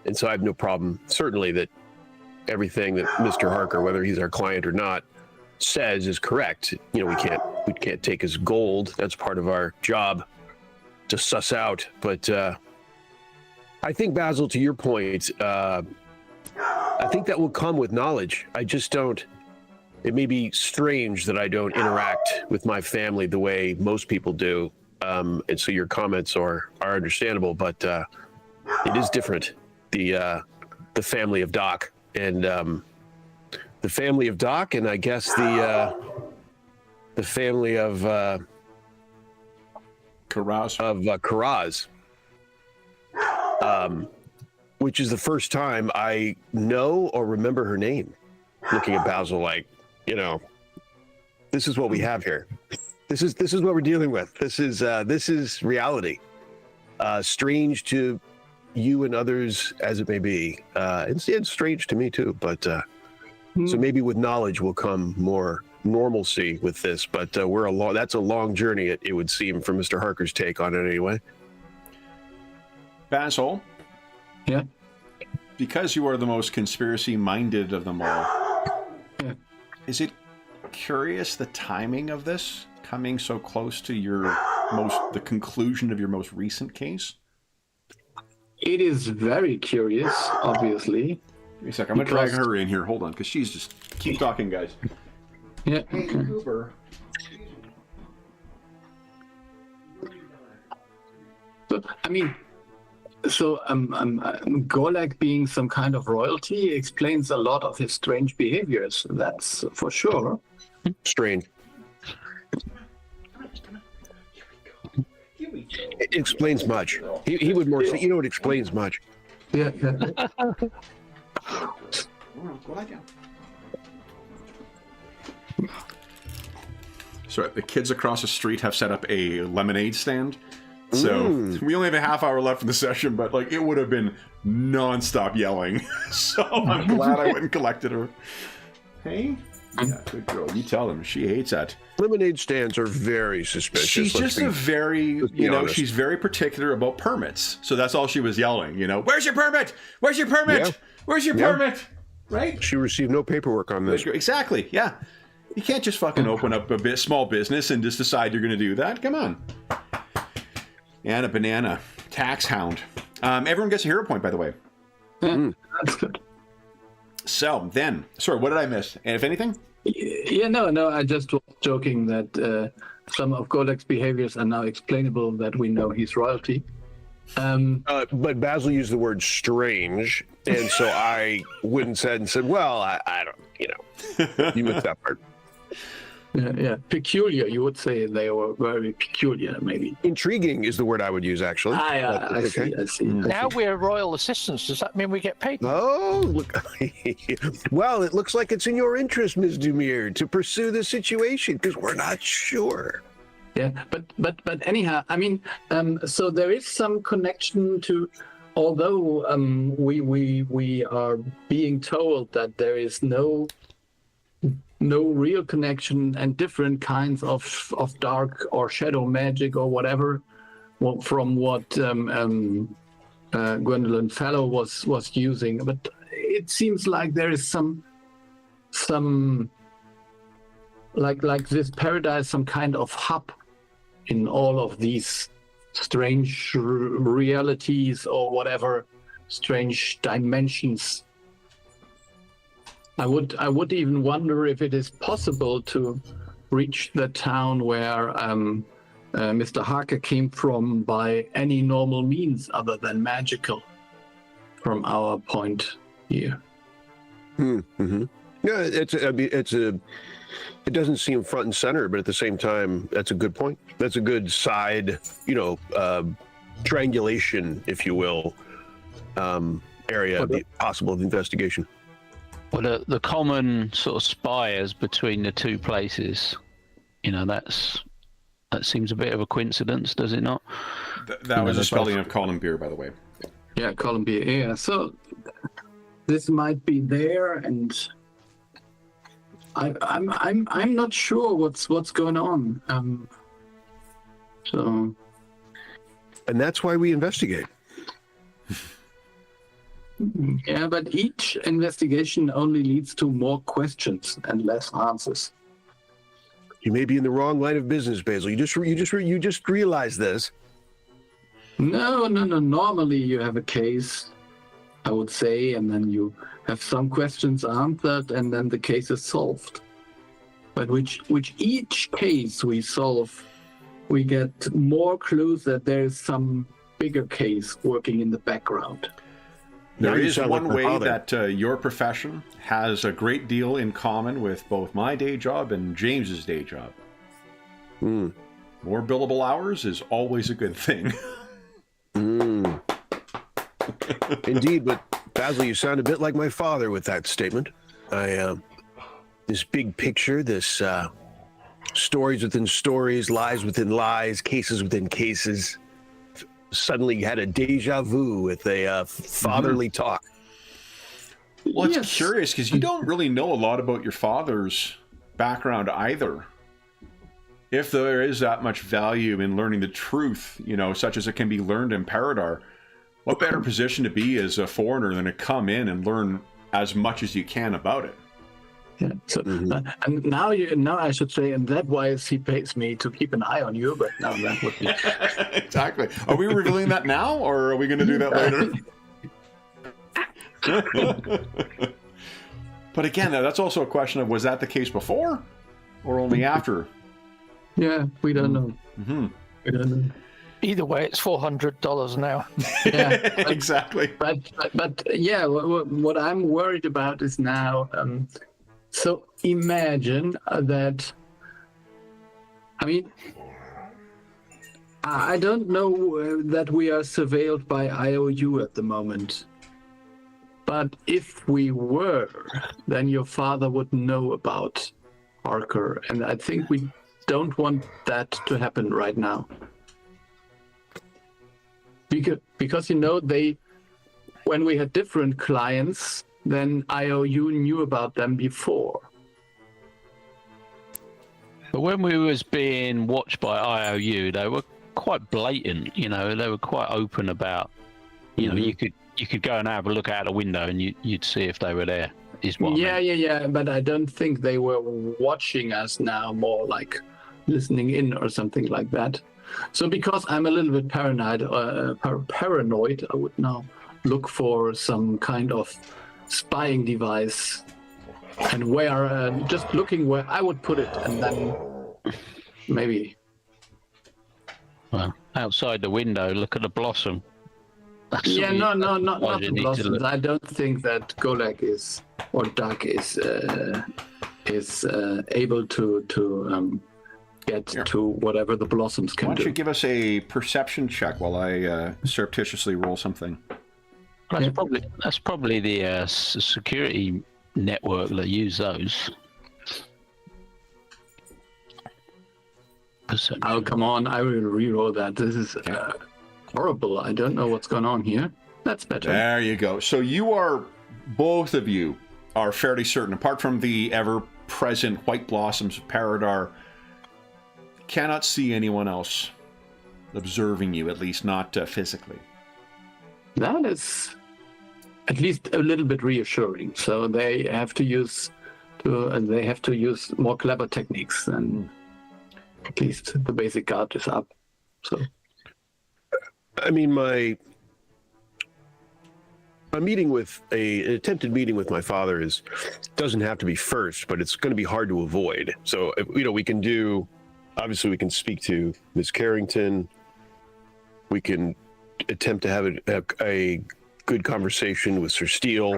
And so I have no problem, certainly, that everything that Mr. Harker, whether he's our client or not, says is correct. You know, we can't take as gold. That's part of our job to suss out. But I think, Basil, to your point, I think that will come with knowledge. I just don't. It may be strange that I don't interact with my family the way most people do. And so your comments are understandable, but it is different. The family of Doc and the family of Doc, and I guess the family of Karaz. Which is the first time I know or remember her name. Looking at Basil like, you know, this is what we have here. This is what we're dealing with. This is reality. Strange to you and others as it may be. It's strange to me too. But so maybe with knowledge will come more normalcy with this. But that's a long journey. It would seem, from Mr. Harker's take on it anyway. Basil. Yeah. Because you are the most conspiracy-minded of them all, is it curious the timing of this coming so close to the conclusion of your most recent case? It is very curious, obviously. Give me a sec. I'm gonna drag her in here. Hold on, because she's just keep talking, guys. Yeah. Hey, Uber. So, I mean, Golak being some kind of royalty explains a lot of his strange behaviors. That's for sure. Strange. It explains much. He would more say, it explains much. Yeah. So the kids across the street have set up a lemonade stand. So we only have a half hour left in the session, but like it would have been non-stop yelling. So I'm glad I went and collected her. Hey? Yeah, good girl. You tell them. She hates that. Lemonade stands are very suspicious. She's just a very, she's very particular about permits. So that's all she was yelling, Where's your permit? Where's your permit? Yeah. Where's your permit? Right? She received no paperwork on this. Exactly, yeah. You can't just fucking open up a small business and just decide you're going to do that. Come on. And a banana. Tax hound. Everyone gets a hero point, by the way. That's good. So, then, sorry, what did I miss? And if anything? Yeah, no, I just was joking that some of Golak's behaviors are now explainable, that we know he's royalty. But Basil used the word strange, and so I went and said, well, I don't, you missed that part. Yeah, peculiar. You would say they were very peculiar, maybe. Intriguing is the word I would use, actually. I see. Now we're royal assistants. Does that mean we get paid? Oh, look. Well, it looks like it's in your interest, Ms. Dumir, to pursue the situation, because we're not sure. Yeah, but anyhow, I mean, so there is some connection to, although we are being told that there is no real connection and different kinds of dark or shadow magic or whatever from what Gwendolyn Fallow was using, but it seems like there is some like this paradise, some kind of hub in all of these strange realities or whatever, strange dimensions. I would even wonder if it is possible to reach the town where Mr. Harker came from by any normal means other than magical, from our point here. Mm-hmm. Yeah, it doesn't seem front and center, but at the same time, that's a good point. That's a good side, triangulation, if you will, area possible of investigation. Well, the common sort of spires between the two places, that seems a bit of a coincidence, does it not? That was a spelling of Coalpunk, by the way. Yeah, Coalpunk. Yeah. So this might be there, and I'm not sure what's going on. So. And that's why we investigate. Yeah, but each investigation only leads to more questions and less answers. You may be in the wrong line of business, Basil. You just realized this. No. Normally you have a case, I would say, and then you have some questions answered, and then the case is solved. But which each case we solve, we get more clues that there is some bigger case working in the background. There is one way that your profession has a great deal in common with both my day job and James's day job. More billable hours is always a good thing. Indeed, but Basil, you sound a bit like my father with that statement. This big picture, this stories within stories, lies within lies, cases within cases. Suddenly had a deja vu with a fatherly talk. Well, it's curious because you don't really know a lot about your father's background either. If there is that much value in learning the truth, such as it can be learned in Paridar, what better position to be as a foreigner than to come in and learn as much as you can about it? Yeah. So, and now I should say, and that why he pays me to keep an eye on you. But now that would be exactly. Are we revealing that now, or are we going to do that later? But again, that's also a question of, was that the case before or only after? Yeah, we don't know. Mm-hmm. We don't know. Either way, it's $400 now. Yeah, Exactly. but yeah, what I'm worried about is now. So imagine that. I mean, I don't know that we are surveilled by IOU at the moment. But if we were, then your father would know about Parker, and I think we don't want that to happen right now. Because you know, when we had different clients, then IOU knew about them before. But when we was being watched by IOU, they were quite blatant. You know, they were quite open about. You know, you could go and have a look out the window, and you'd see if they were there. Is what I mean. Yeah. But I don't think they were watching us now, more like listening in or something like that. So because I'm a little bit paranoid, I would now look for some kind of spying device, and where just looking where I would put it, and then maybe. Well, outside the window, look at the blossom. Not the blossoms. I don't think that Golak is or Doug is able to get to whatever the blossoms can do. Why don't you give us a perception check while I surreptitiously roll something? That's probably the security network that use those. Perception. Oh, come on. I will re-roll that. This is horrible. I don't know what's going on here. That's better. There you go. So both of you are fairly certain, apart from the ever-present white blossoms of Paridar, cannot see anyone else observing you, at least not physically. That is at least a little bit reassuring. So they have to use more clever techniques, and at least the basic guard is up. So, I mean, my meeting with an attempted meeting with my father doesn't have to be first, but it's going to be hard to avoid. So, we can do. Obviously, we can speak to Ms. Carrington. We can attempt to have a good conversation with Sir Steele.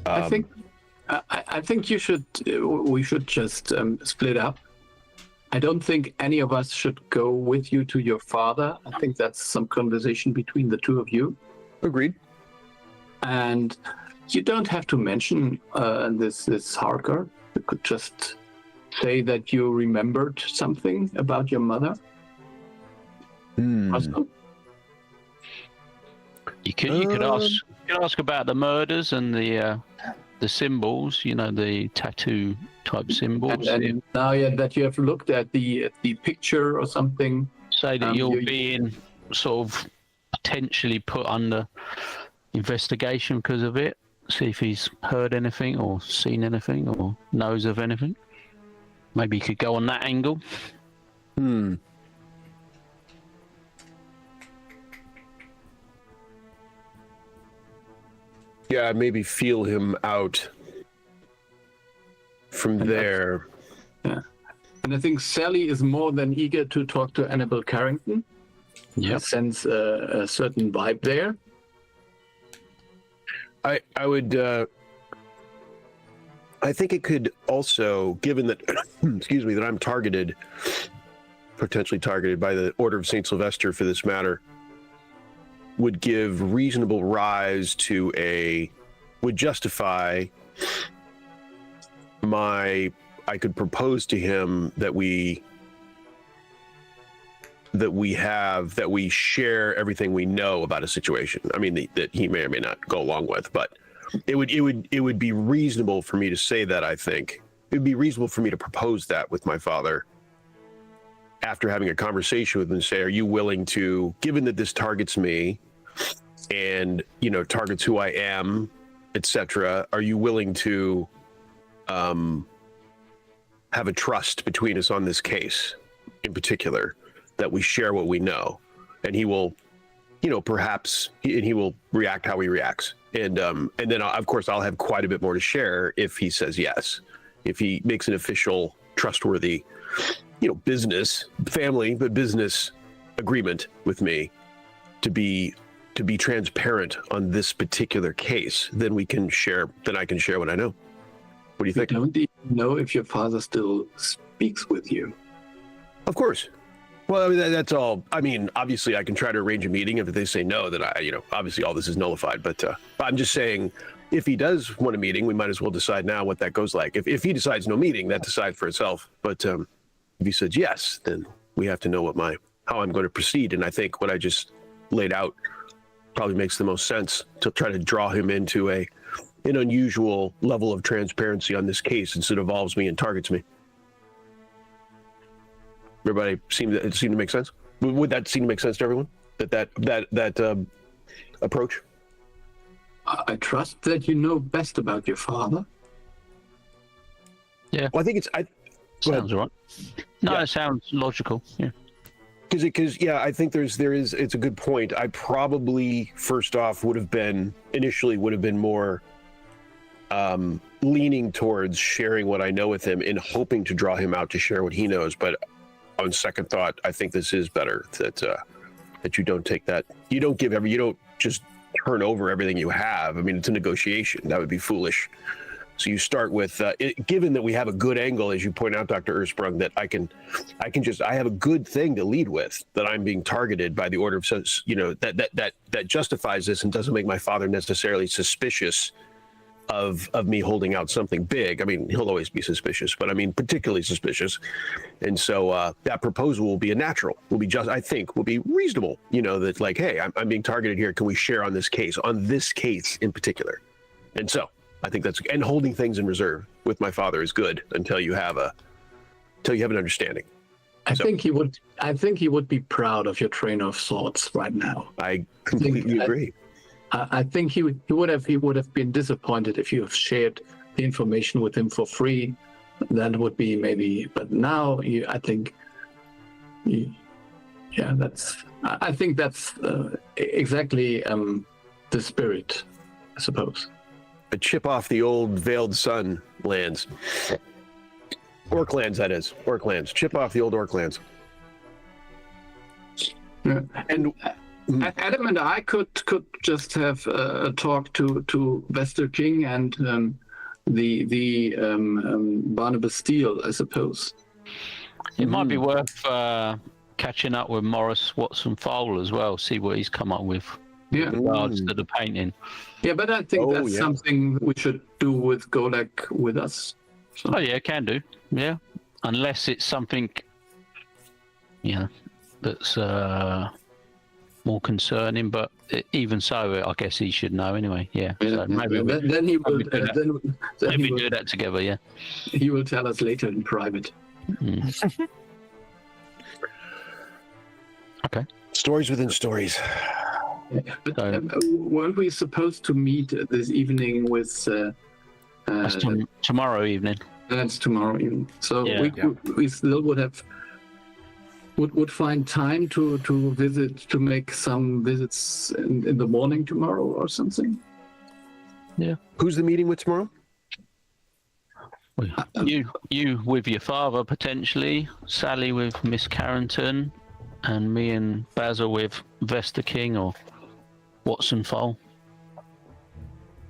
I think we should just split up. I don't think any of us should go with you to your father. I think that's some conversation between the two of you. Agreed. And you don't have to mention this Harker. You could just say that you remembered something about your mother. You could ask about the murders and the symbols. You know, the tattoo type symbols. And now that you have looked at the picture or something, say that you're being sort of potentially put under investigation because of it. See if he's heard anything or seen anything or knows of anything. Maybe you could go on that angle. Yeah, maybe feel him out from there. Yeah. And I think Sally is more than eager to talk to Annabelle Carrington. Yeah. I sense a certain vibe there. I would... I think it could also, given that, excuse me, that I'm potentially targeted by the Order of St. Sylvester for this matter, would give reasonable rise to would justify I could propose to him that we share everything we know about a situation. I mean, that he may or may not go along with, but it would be reasonable for me to say that. I think it would be reasonable for me to propose that with my father after having a conversation with him, say, are you willing to, given that this targets me and, targets who I am, etc., are you willing to have a trust between us on this case in particular, that we share what we know? And he will, perhaps, and he will react how he reacts. And then of course I'll have quite a bit more to share if he says yes, if he makes an official, trustworthy, business, family, but business agreement with me to be transparent on this particular case. Then we can share. Then I can share what I know. What do you think? I don't even know if your father still speaks with you. Of course. Well, I mean, that's all. I mean, obviously, I can try to arrange a meeting. If they say no, then obviously all this is nullified. But I'm just saying, if he does want a meeting, we might as well decide now what that goes like. If he decides no meeting, that decides for itself. But if he says yes, then we have to know how I'm going to proceed. And I think what I just laid out probably makes the most sense to try to draw him into an unusual level of transparency on this case, since it involves me and targets me. Everybody seem to make sense? Would that seem to make sense to everyone? That approach? I trust that you know best about your father. Yeah. Well, I think sounds right. No, Yeah. it sounds logical. Yeah. Because I think it's a good point. I probably first off would have been more leaning towards sharing what I know with him and hoping to draw him out to share what he knows. But on second thought, I think this is better that you don't take that. You don't just turn over everything you have. I mean, it's a negotiation. That would be foolish. So you start with, given that we have a good angle, as you point out, Dr. Ursprung, that I have a good thing to lead with, that I'm being targeted by the order of, that justifies this and doesn't make my father necessarily suspicious of me holding out something big. I mean, he'll always be suspicious, but I mean, particularly suspicious. And so that proposal will be a natural, will be reasonable, that like, hey, I'm being targeted here. Can we share on this case in particular? And so I think and holding things in reserve with my father is good until you have an understanding. I think he would be proud of your train of thoughts right now. I completely agree. I think he would have been disappointed if you have shared the information with him for free. That would be maybe, but now I think that's exactly the spirit, I suppose. A chip off the old Veiled Sun lands. Orc lands, that is. Orc lands. Chip off the old Orc lands. Yeah. And Adam and I could just have a talk to Vester King and the Barnabas Steele, I suppose. It might be worth catching up with Morris Watson Fowle as well, see what he's come up with Yeah. with regards to the painting. Yeah, but I think that's something we should do with Golak with us. So. Oh yeah, can do. Yeah, unless it's something, that's more concerning. But even so, I guess he should know anyway. Yeah. So maybe then he will. Maybe do that together. Yeah. He will tell us later in private. Mm. Okay. Stories within stories. But weren't we supposed to meet this evening with? That's tomorrow evening. That's tomorrow evening. So Yeah. we still would find time to make some visits in the morning tomorrow or something. Yeah. Who's the meeting with tomorrow? You with your father potentially, Sally with Miss Carrington, and me and Basil with Vester King or Watson Fowle.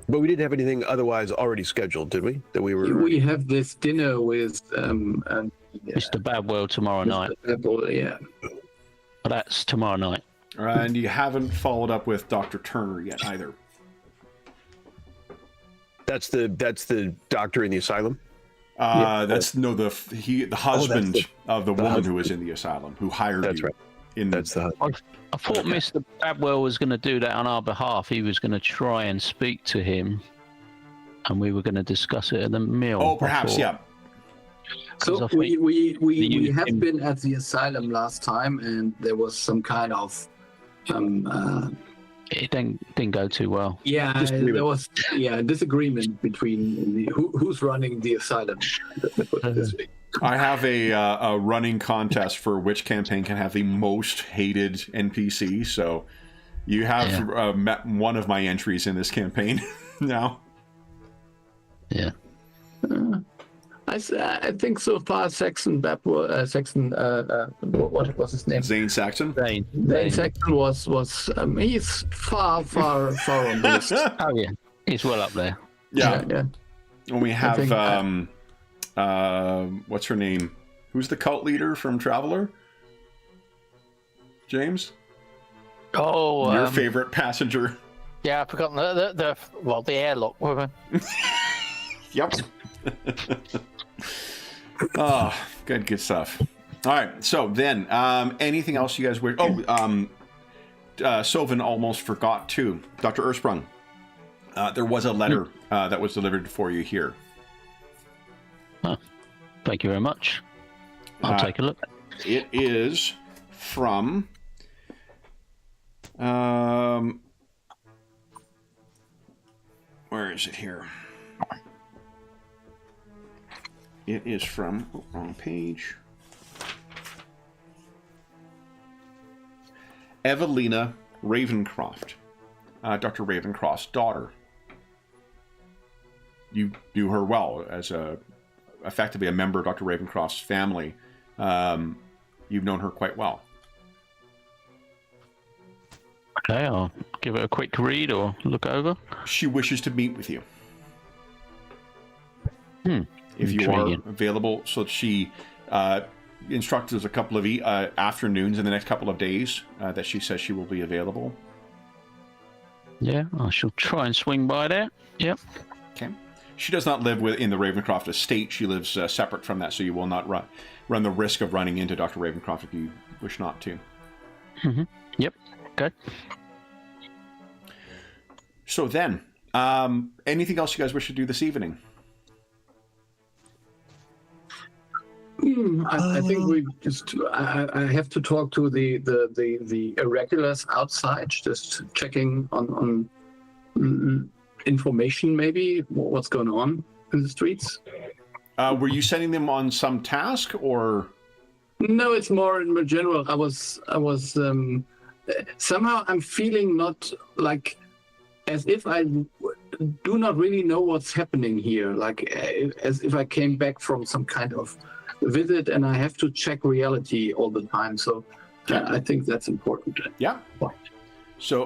But we didn't have anything otherwise already scheduled, did we? That we were. We have this dinner with Mr. Badwell tomorrow night. Yeah. But that's tomorrow night. And you haven't followed up with Dr. Turner yet either. That's the doctor in the asylum. That's the husband of the woman husband. who was in the asylum, who hired That's you. right. In That's the. I thought Mr. Badwell was going to do that on our behalf. He was going to try and speak to him, and we were going to discuss it at the meal. Oh, perhaps, yeah. So we have been at the asylum last time, and there was some kind of It didn't go too well. there was disagreement between who's running the asylum. This week. I have a running contest for which campaign can have the most hated NPC. So You have met one of my entries in this campaign now. Yeah. I think so far Saxon what was his name? Zane Saxon. Zane Saxon was he's far on the list. Oh yeah, he's well up there. Yeah. And we have think, what's her name? Who's the cult leader from Traveler? James? Oh, your favorite passenger. Yeah, I've forgotten the airlock woman. Yep. Oh, good stuff. All right, so then, anything else you guys wish? Oh, Sylvan almost forgot too. Dr. Ersprung, there was a letter that was delivered for you here. Oh, thank you very much. I'll take a look. It is from where is it here? It is from wrong page. Evelina Ravencroft, Dr. Ravencroft's daughter. You knew her well as effectively a member of Dr. Ravencroft's family. You've known her quite well. Okay, I'll give it a quick read or look over. She wishes to meet with you. If you Intriguing. are available, so she instructed us a couple of afternoons in the next couple of days that she says she will be available. Yeah, I shall try and swing by there. Yep. Okay. She does not live in the Ravencroft estate. She lives separate from that, so you will not run the risk of running into Dr. Ravencroft if you wish not to. Mm-hmm. Yep. Good. So then, anything else you guys wish to do this evening? I think we just. I have to talk to the irregulars outside, just checking on information, maybe what's going on in the streets. Were you sending them on some task, or? No, it's more in general. I was somehow I'm feeling not like as if I do not really know what's happening here, like as if I came back from some kind of visit and I have to check reality all the time. So I think that's important. Yeah. So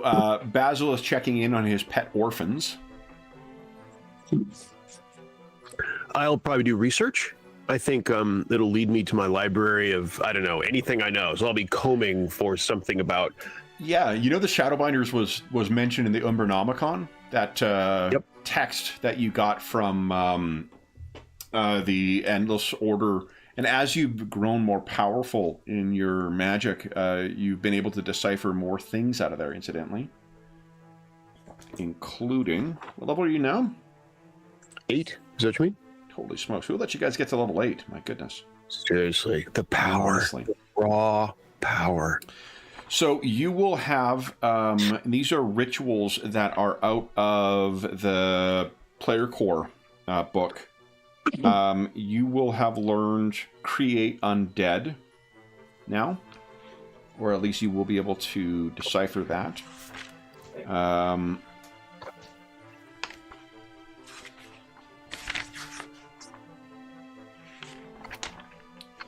Basil is checking in on his pet orphans. I'll probably do research. I think it'll lead me to my library of, I don't know, anything I know. So I'll be combing for something about... Yeah, you know the Shadowbinders was mentioned in the Umbernomicon, that text that you got from the Endless Order. And as you've grown more powerful in your magic, you've been able to decipher more things out of there, incidentally. Including... What level are you now? 8? Is that what you mean? Holy smokes. Who let you guys get to level 8? My goodness. Seriously. The power. Honestly. The raw power. So you will have... these are rituals that are out of the Player Core book. You will have learned Create Undead now. Or at least you will be able to decipher that.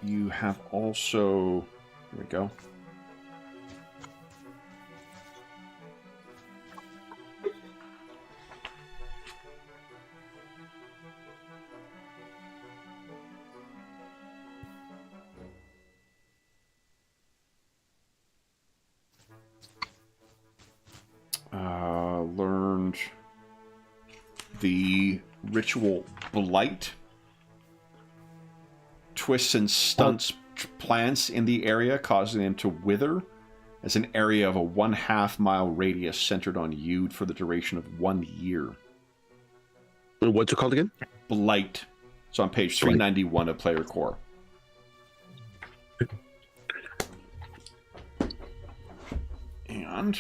You have also... Here we go. Learned the ritual Blight. Twists and stunts plants in the area, causing them to wither as an area of a 1/2 mile radius centered on you for the duration of 1 year. What's it called again? Blight. It's on page 391 of Player Core. And...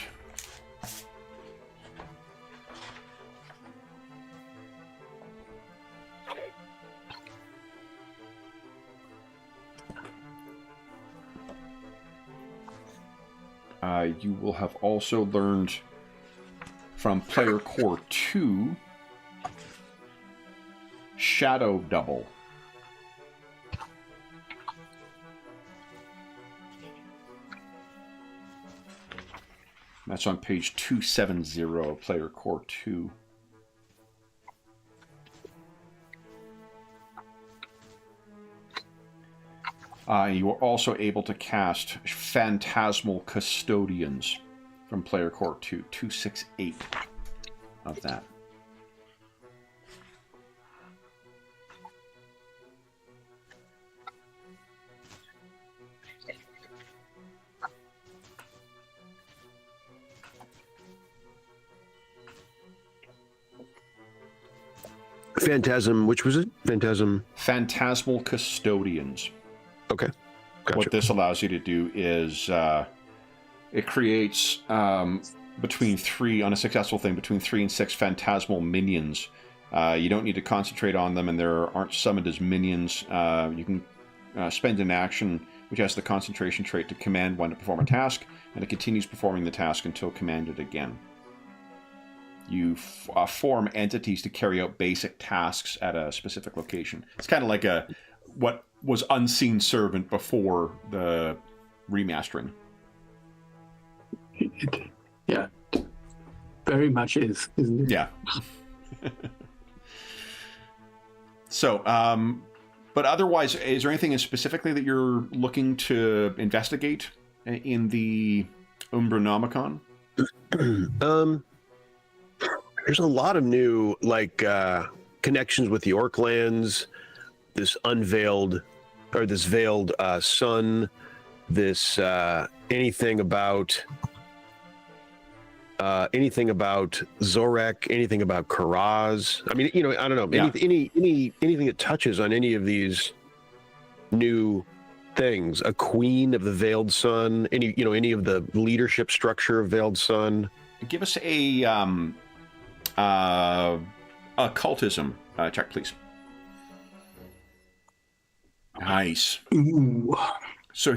you will have also learned from Player Core 2, Shadow Double. That's on page 270 of Player Core 2. You are also able to cast Phantasmal Custodians from Player Core 2, 268 of that. Phantasm, which was it? Phantasm? Phantasmal Custodians. Okay. Gotcha. What this allows you to do is it creates between 3, on a successful thing, between 3 and 6 phantasmal minions. You don't need to concentrate on them, and there aren't summoned as minions. You can spend an action which has the concentration trait to command one to perform a task, and it continues performing the task until commanded again. You form entities to carry out basic tasks at a specific location. It's kind of like what was Unseen Servant before the remastering. Yeah, very much is, isn't it? Yeah. So, but otherwise, is there anything specifically that you're looking to investigate in the Umbranomicon? There's a lot of new, connections with the Orclands, this unveiled, or this veiled sun, this anything about Zorek, anything about Karaz. I mean, I don't know, Yeah. anything that touches on any of these new things. A queen of the veiled sun, any of the leadership structure of veiled sun. Give us a occultism check, please. Nice. Ooh. So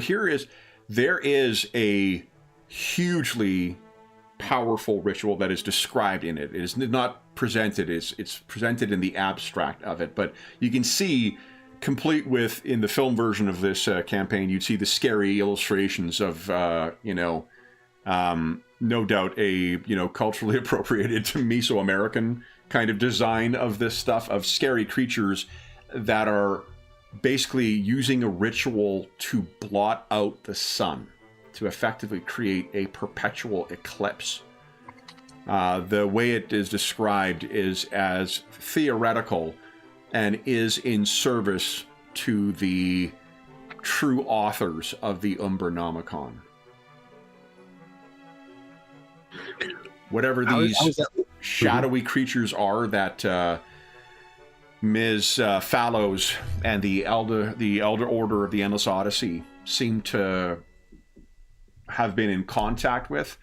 there is a hugely powerful ritual that is described in it. It is not presented, it's presented in the abstract of it, but you can see, complete with, in the film version of this campaign, you'd see the scary illustrations of, no doubt a, culturally appropriated to Mesoamerican kind of design of this stuff, of scary creatures that are basically using a ritual to blot out the sun, to effectively create a perpetual eclipse. The way it is described is as theoretical and is in service to the true authors of the Umbranomicon. Whatever these shadowy creatures are that Ms. Fallows and the Elder Order of the Endless Odyssey seem to have been in contact with,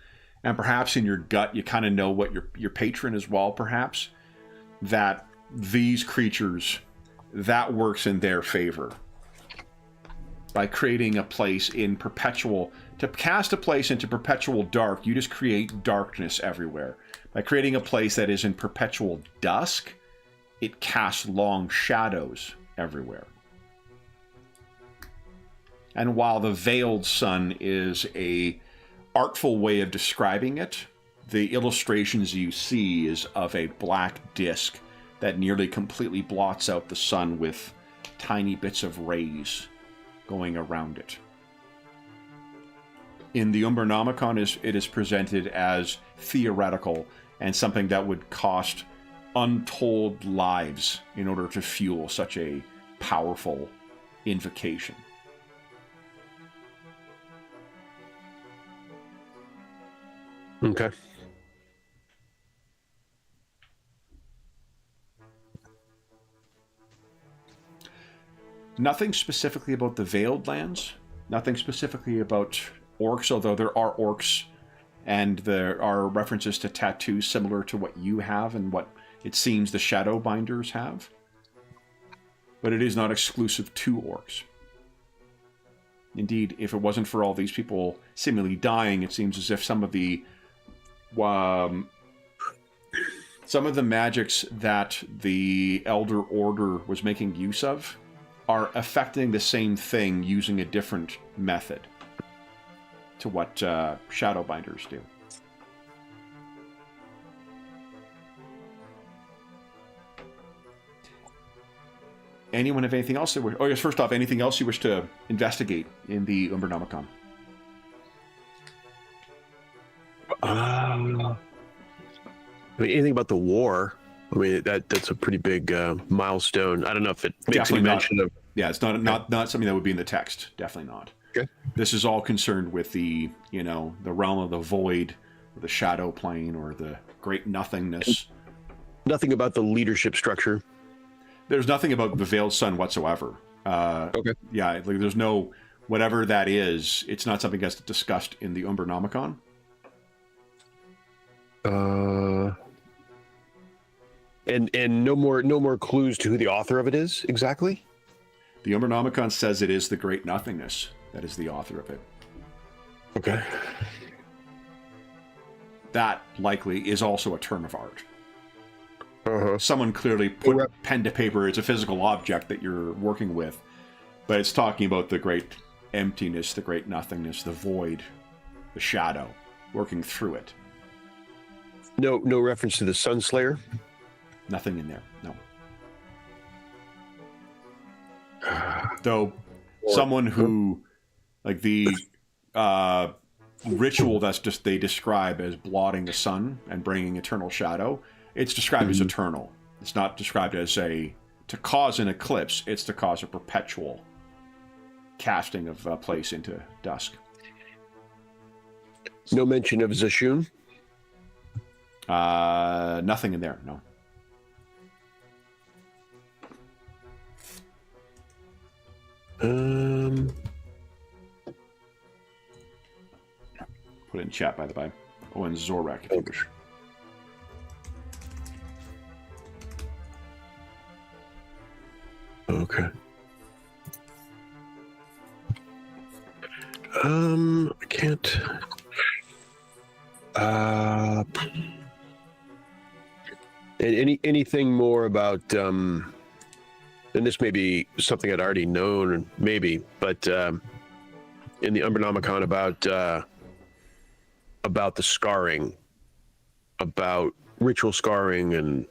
and perhaps in your gut you kind of know what your patron as well, perhaps, that these creatures, that works in their favor. By creating a place in perpetual, to cast a place into perpetual dark, you just create darkness everywhere. By creating a place that is in perpetual dusk, it casts long shadows everywhere. And while the veiled sun is a artful way of describing it, the illustrations you see is of a black disk that nearly completely blots out the sun with tiny bits of rays going around it. In the Umbranomicon, it is presented as theoretical and something that would cost untold lives in order to fuel such a powerful invocation. Okay. Nothing specifically about the Veiled Lands. Nothing specifically about orcs, although there are orcs and there are references to tattoos similar to what you have and what it seems the Shadowbinders have. But it is not exclusive to orcs. Indeed, if it wasn't for all these people seemingly dying, it seems as if some of the magics that the Elder Order was making use of are affecting the same thing using a different method to what Shadowbinders do. Anyone have anything else? Oh, yes, first off, anything else you wish to investigate in the Umbernomicon? I mean, anything about the war? I mean, that's a pretty big milestone. I don't know if it makes Definitely any not. mention of. Yeah, it's not something that would be in the text. Definitely not. Okay. This is all concerned with the the realm of the void, or the shadow plane, or the great nothingness. Nothing about the leadership structure. There's nothing about the Veiled Sun whatsoever. Okay. Yeah, like there's no whatever that is. It's not something that's discussed in the Umbernomicon. And no more clues to who the author of it is exactly. The Umbernomicon says it is the Great Nothingness that is the author of it. Okay. That likely is also a term of art. Uh-huh. Someone clearly put pen to paper. It's a physical object that you're working with, but it's talking about the great emptiness, the great nothingness, the void, the shadow, working through it. No reference to the Sunslayer. Nothing in there, no. Though someone who, like the ritual that's just they describe as blotting the sun and bringing eternal shadow, it's described as eternal. It's not described as to cause an eclipse. It's to cause a perpetual casting of a place into dusk. No mention of Zashun. Nothing in there, no. Put it in chat, by the by. Oh, and Zorak, if you wish. Okay. I can't. Anything more about and this may be something I'd already known, maybe, but in the Umbernomicon about the scarring, about ritual scarring, and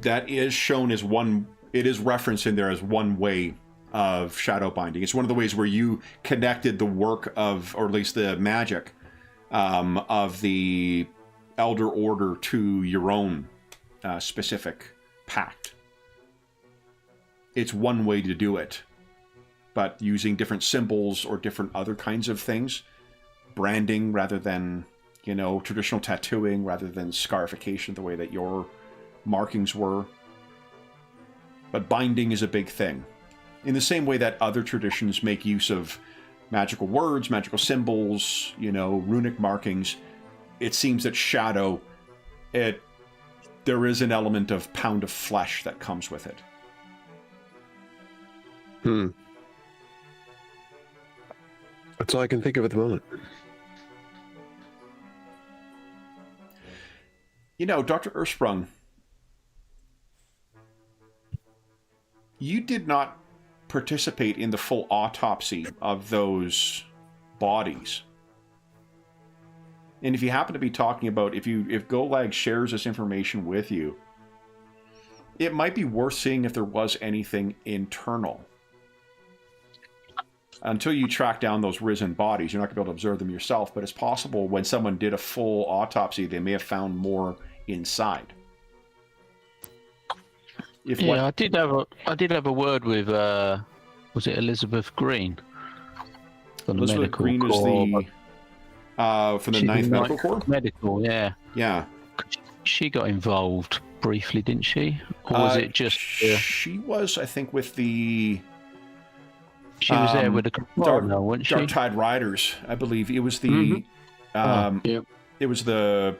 that is shown as one. It is referenced in there as one way of shadow binding. It's one of the ways where you connected the work of, or at least the magic of the Elder Order to your own specific pact. It's one way to do it, but using different symbols or different other kinds of things, branding rather than, traditional tattooing rather than scarification, the way that your markings were. But binding is a big thing. In the same way that other traditions make use of magical words, magical symbols, runic markings, it seems that shadow, there is an element of pound of flesh that comes with it. That's all I can think of at the moment. Dr. Ursprung, you did not participate in the full autopsy of those bodies. And if you happen to be talking about, if Golag shares this information with you, it might be worth seeing if there was anything internal. Until you track down those risen bodies, you're not going to be able to observe them yourself, but it's possible when someone did a full autopsy, they may have found more inside. I did have a word with was it Elizabeth Green? Elizabeth Green is the from the 9th Medical Corps? Medical, yeah. Yeah. She got involved briefly, didn't she? Or was it just... She was, I think, with the... She was there with the coroner, wasn't she? Dark Tide Riders, I believe. It was the... It was the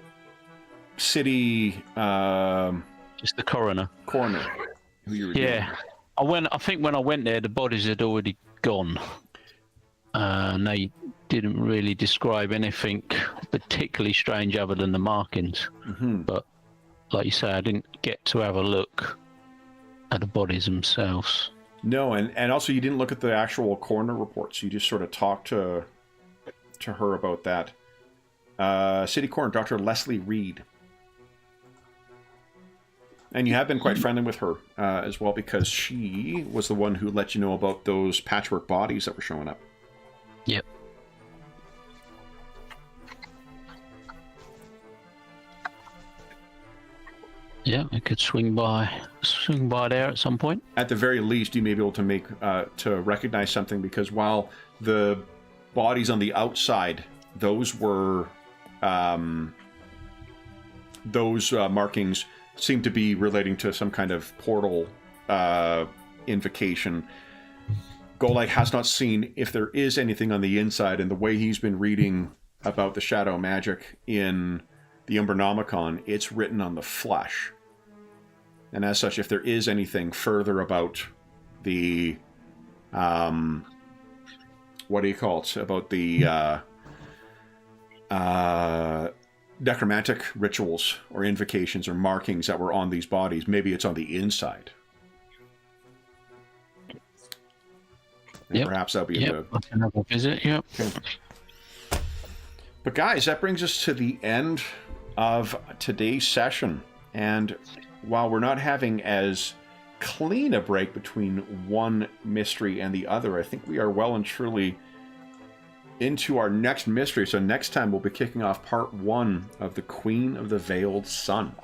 city... just the coroner. Coroner. Who you were dealing with. I think when I went there, the bodies had already gone. And they didn't really describe anything particularly strange other than the markings. But like you say, I didn't get to have a look at the bodies themselves. No, and also you didn't look at the actual coroner reports. You just sort of talked to her about that. City Coroner, Dr. Leslie Reed. And you have been quite friendly with her as well, because she was the one who let you know about those patchwork bodies that were showing up. Yep. Yeah, I could swing by there at some point. At the very least, you may be able to make to recognize something, because while the bodies on the outside, those were markings seem to be relating to some kind of portal invocation. Golak has not seen if there is anything on the inside, and the way he's been reading about the shadow magic in the Umbernomicon, it's written on the flesh. And as such, if there is anything further about the what do you call it? About the necromantic rituals or invocations or markings that were on these bodies, maybe it's on the inside. And perhaps that'll be I can have a visit. Yep. Okay. But guys, that brings us to the end of today's session. And while we're not having as clean a break between one mystery and the other, I think we are well and truly into our next mystery. So next time we'll be kicking off part 1 of the Queen of the Veiled Sun.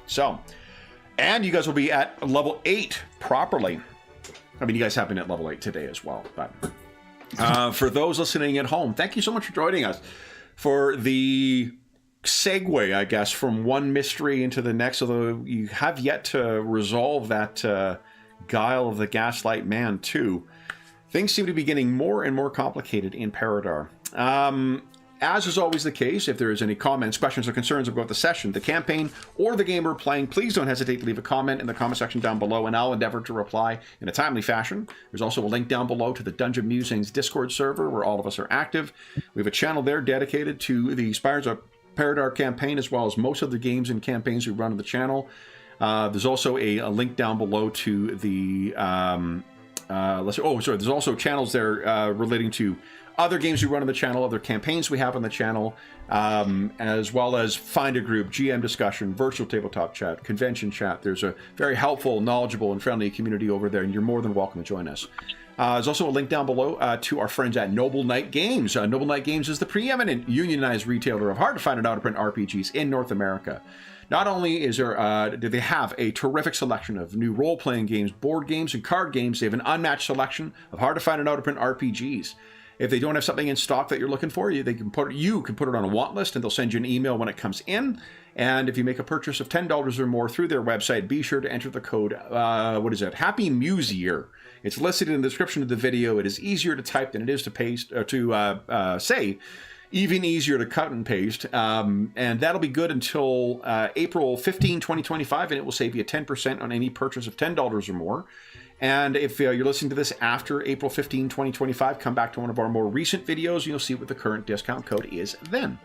So, and you guys will be at level 8 properly. I mean, you guys have been at level 8 today as well. But for those listening at home, thank you so much for joining us for the segue, I guess, from one mystery into the next, although you have yet to resolve that Guile of the Gaslight Man too. Things seem to be getting more and more complicated in Paridar. As is always the case, if there is any comments, questions, or concerns about the session, the campaign, or the game we're playing, please don't hesitate to leave a comment in the comment section down below, and I'll endeavor to reply in a timely fashion. There's also a link down below to the Dungeon Musings Discord server, where all of us are active. We have a channel there dedicated to the Spires of Paridar campaign, as well as most of the games and campaigns we run on the channel. There's also a link down below to the... there's also channels there relating to other games we run on the channel, other campaigns we have on the channel, as well as Find a Group, GM discussion, virtual tabletop chat, convention chat. There's a very helpful, knowledgeable, and friendly community over there, and you're more than welcome to join us. There's also a link down below to our friends at Noble Knight Games. Noble Knight Games is the preeminent unionized retailer of hard-to-find and out-of-print RPGs in North America. Not only is there, do they have a terrific selection of new role-playing games, board games, and card games, they have an unmatched selection of hard-to-find and out-of-print RPGs. If they don't have something in stock that you're looking for, you can put it on a want list, and they'll send you an email when it comes in. And if you make a purchase of $10 or more through their website, be sure to enter the code, Happy Musier. It's listed in the description of the video. It is easier to type than it is to paste, or to say. Even easier to cut and paste. And that'll be good until April 15, 2025, and it will save you 10% on any purchase of $10 or more. And if you're listening to this after April 15, 2025, come back to one of our more recent videos, and you'll see what the current discount code is then.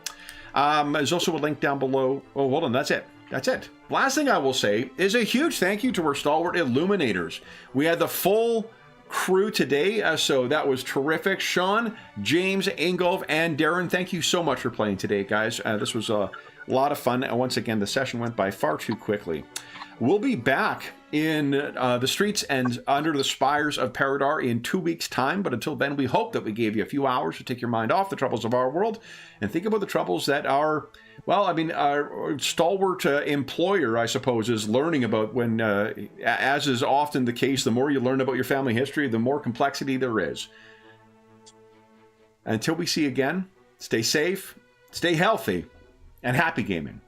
There's also a link down below. Oh, hold on, that's it. That's it. Last thing I will say is a huge thank you to our stalwart illuminators. We had the full crew today, so that was terrific. Sean, James, Ingolf, and Darren, thank you so much for playing today, guys. This was a lot of fun. And once again, the session went by far too quickly. We'll be back in the streets and under the spires of Paridar in 2 weeks' time. But until then, we hope that we gave you a few hours to take your mind off the troubles of our world and think about the troubles that our, well, I mean, our stalwart employer, I suppose, is learning about when, as is often the case, the more you learn about your family history, the more complexity there is. Until we see you again, stay safe, stay healthy, and happy gaming.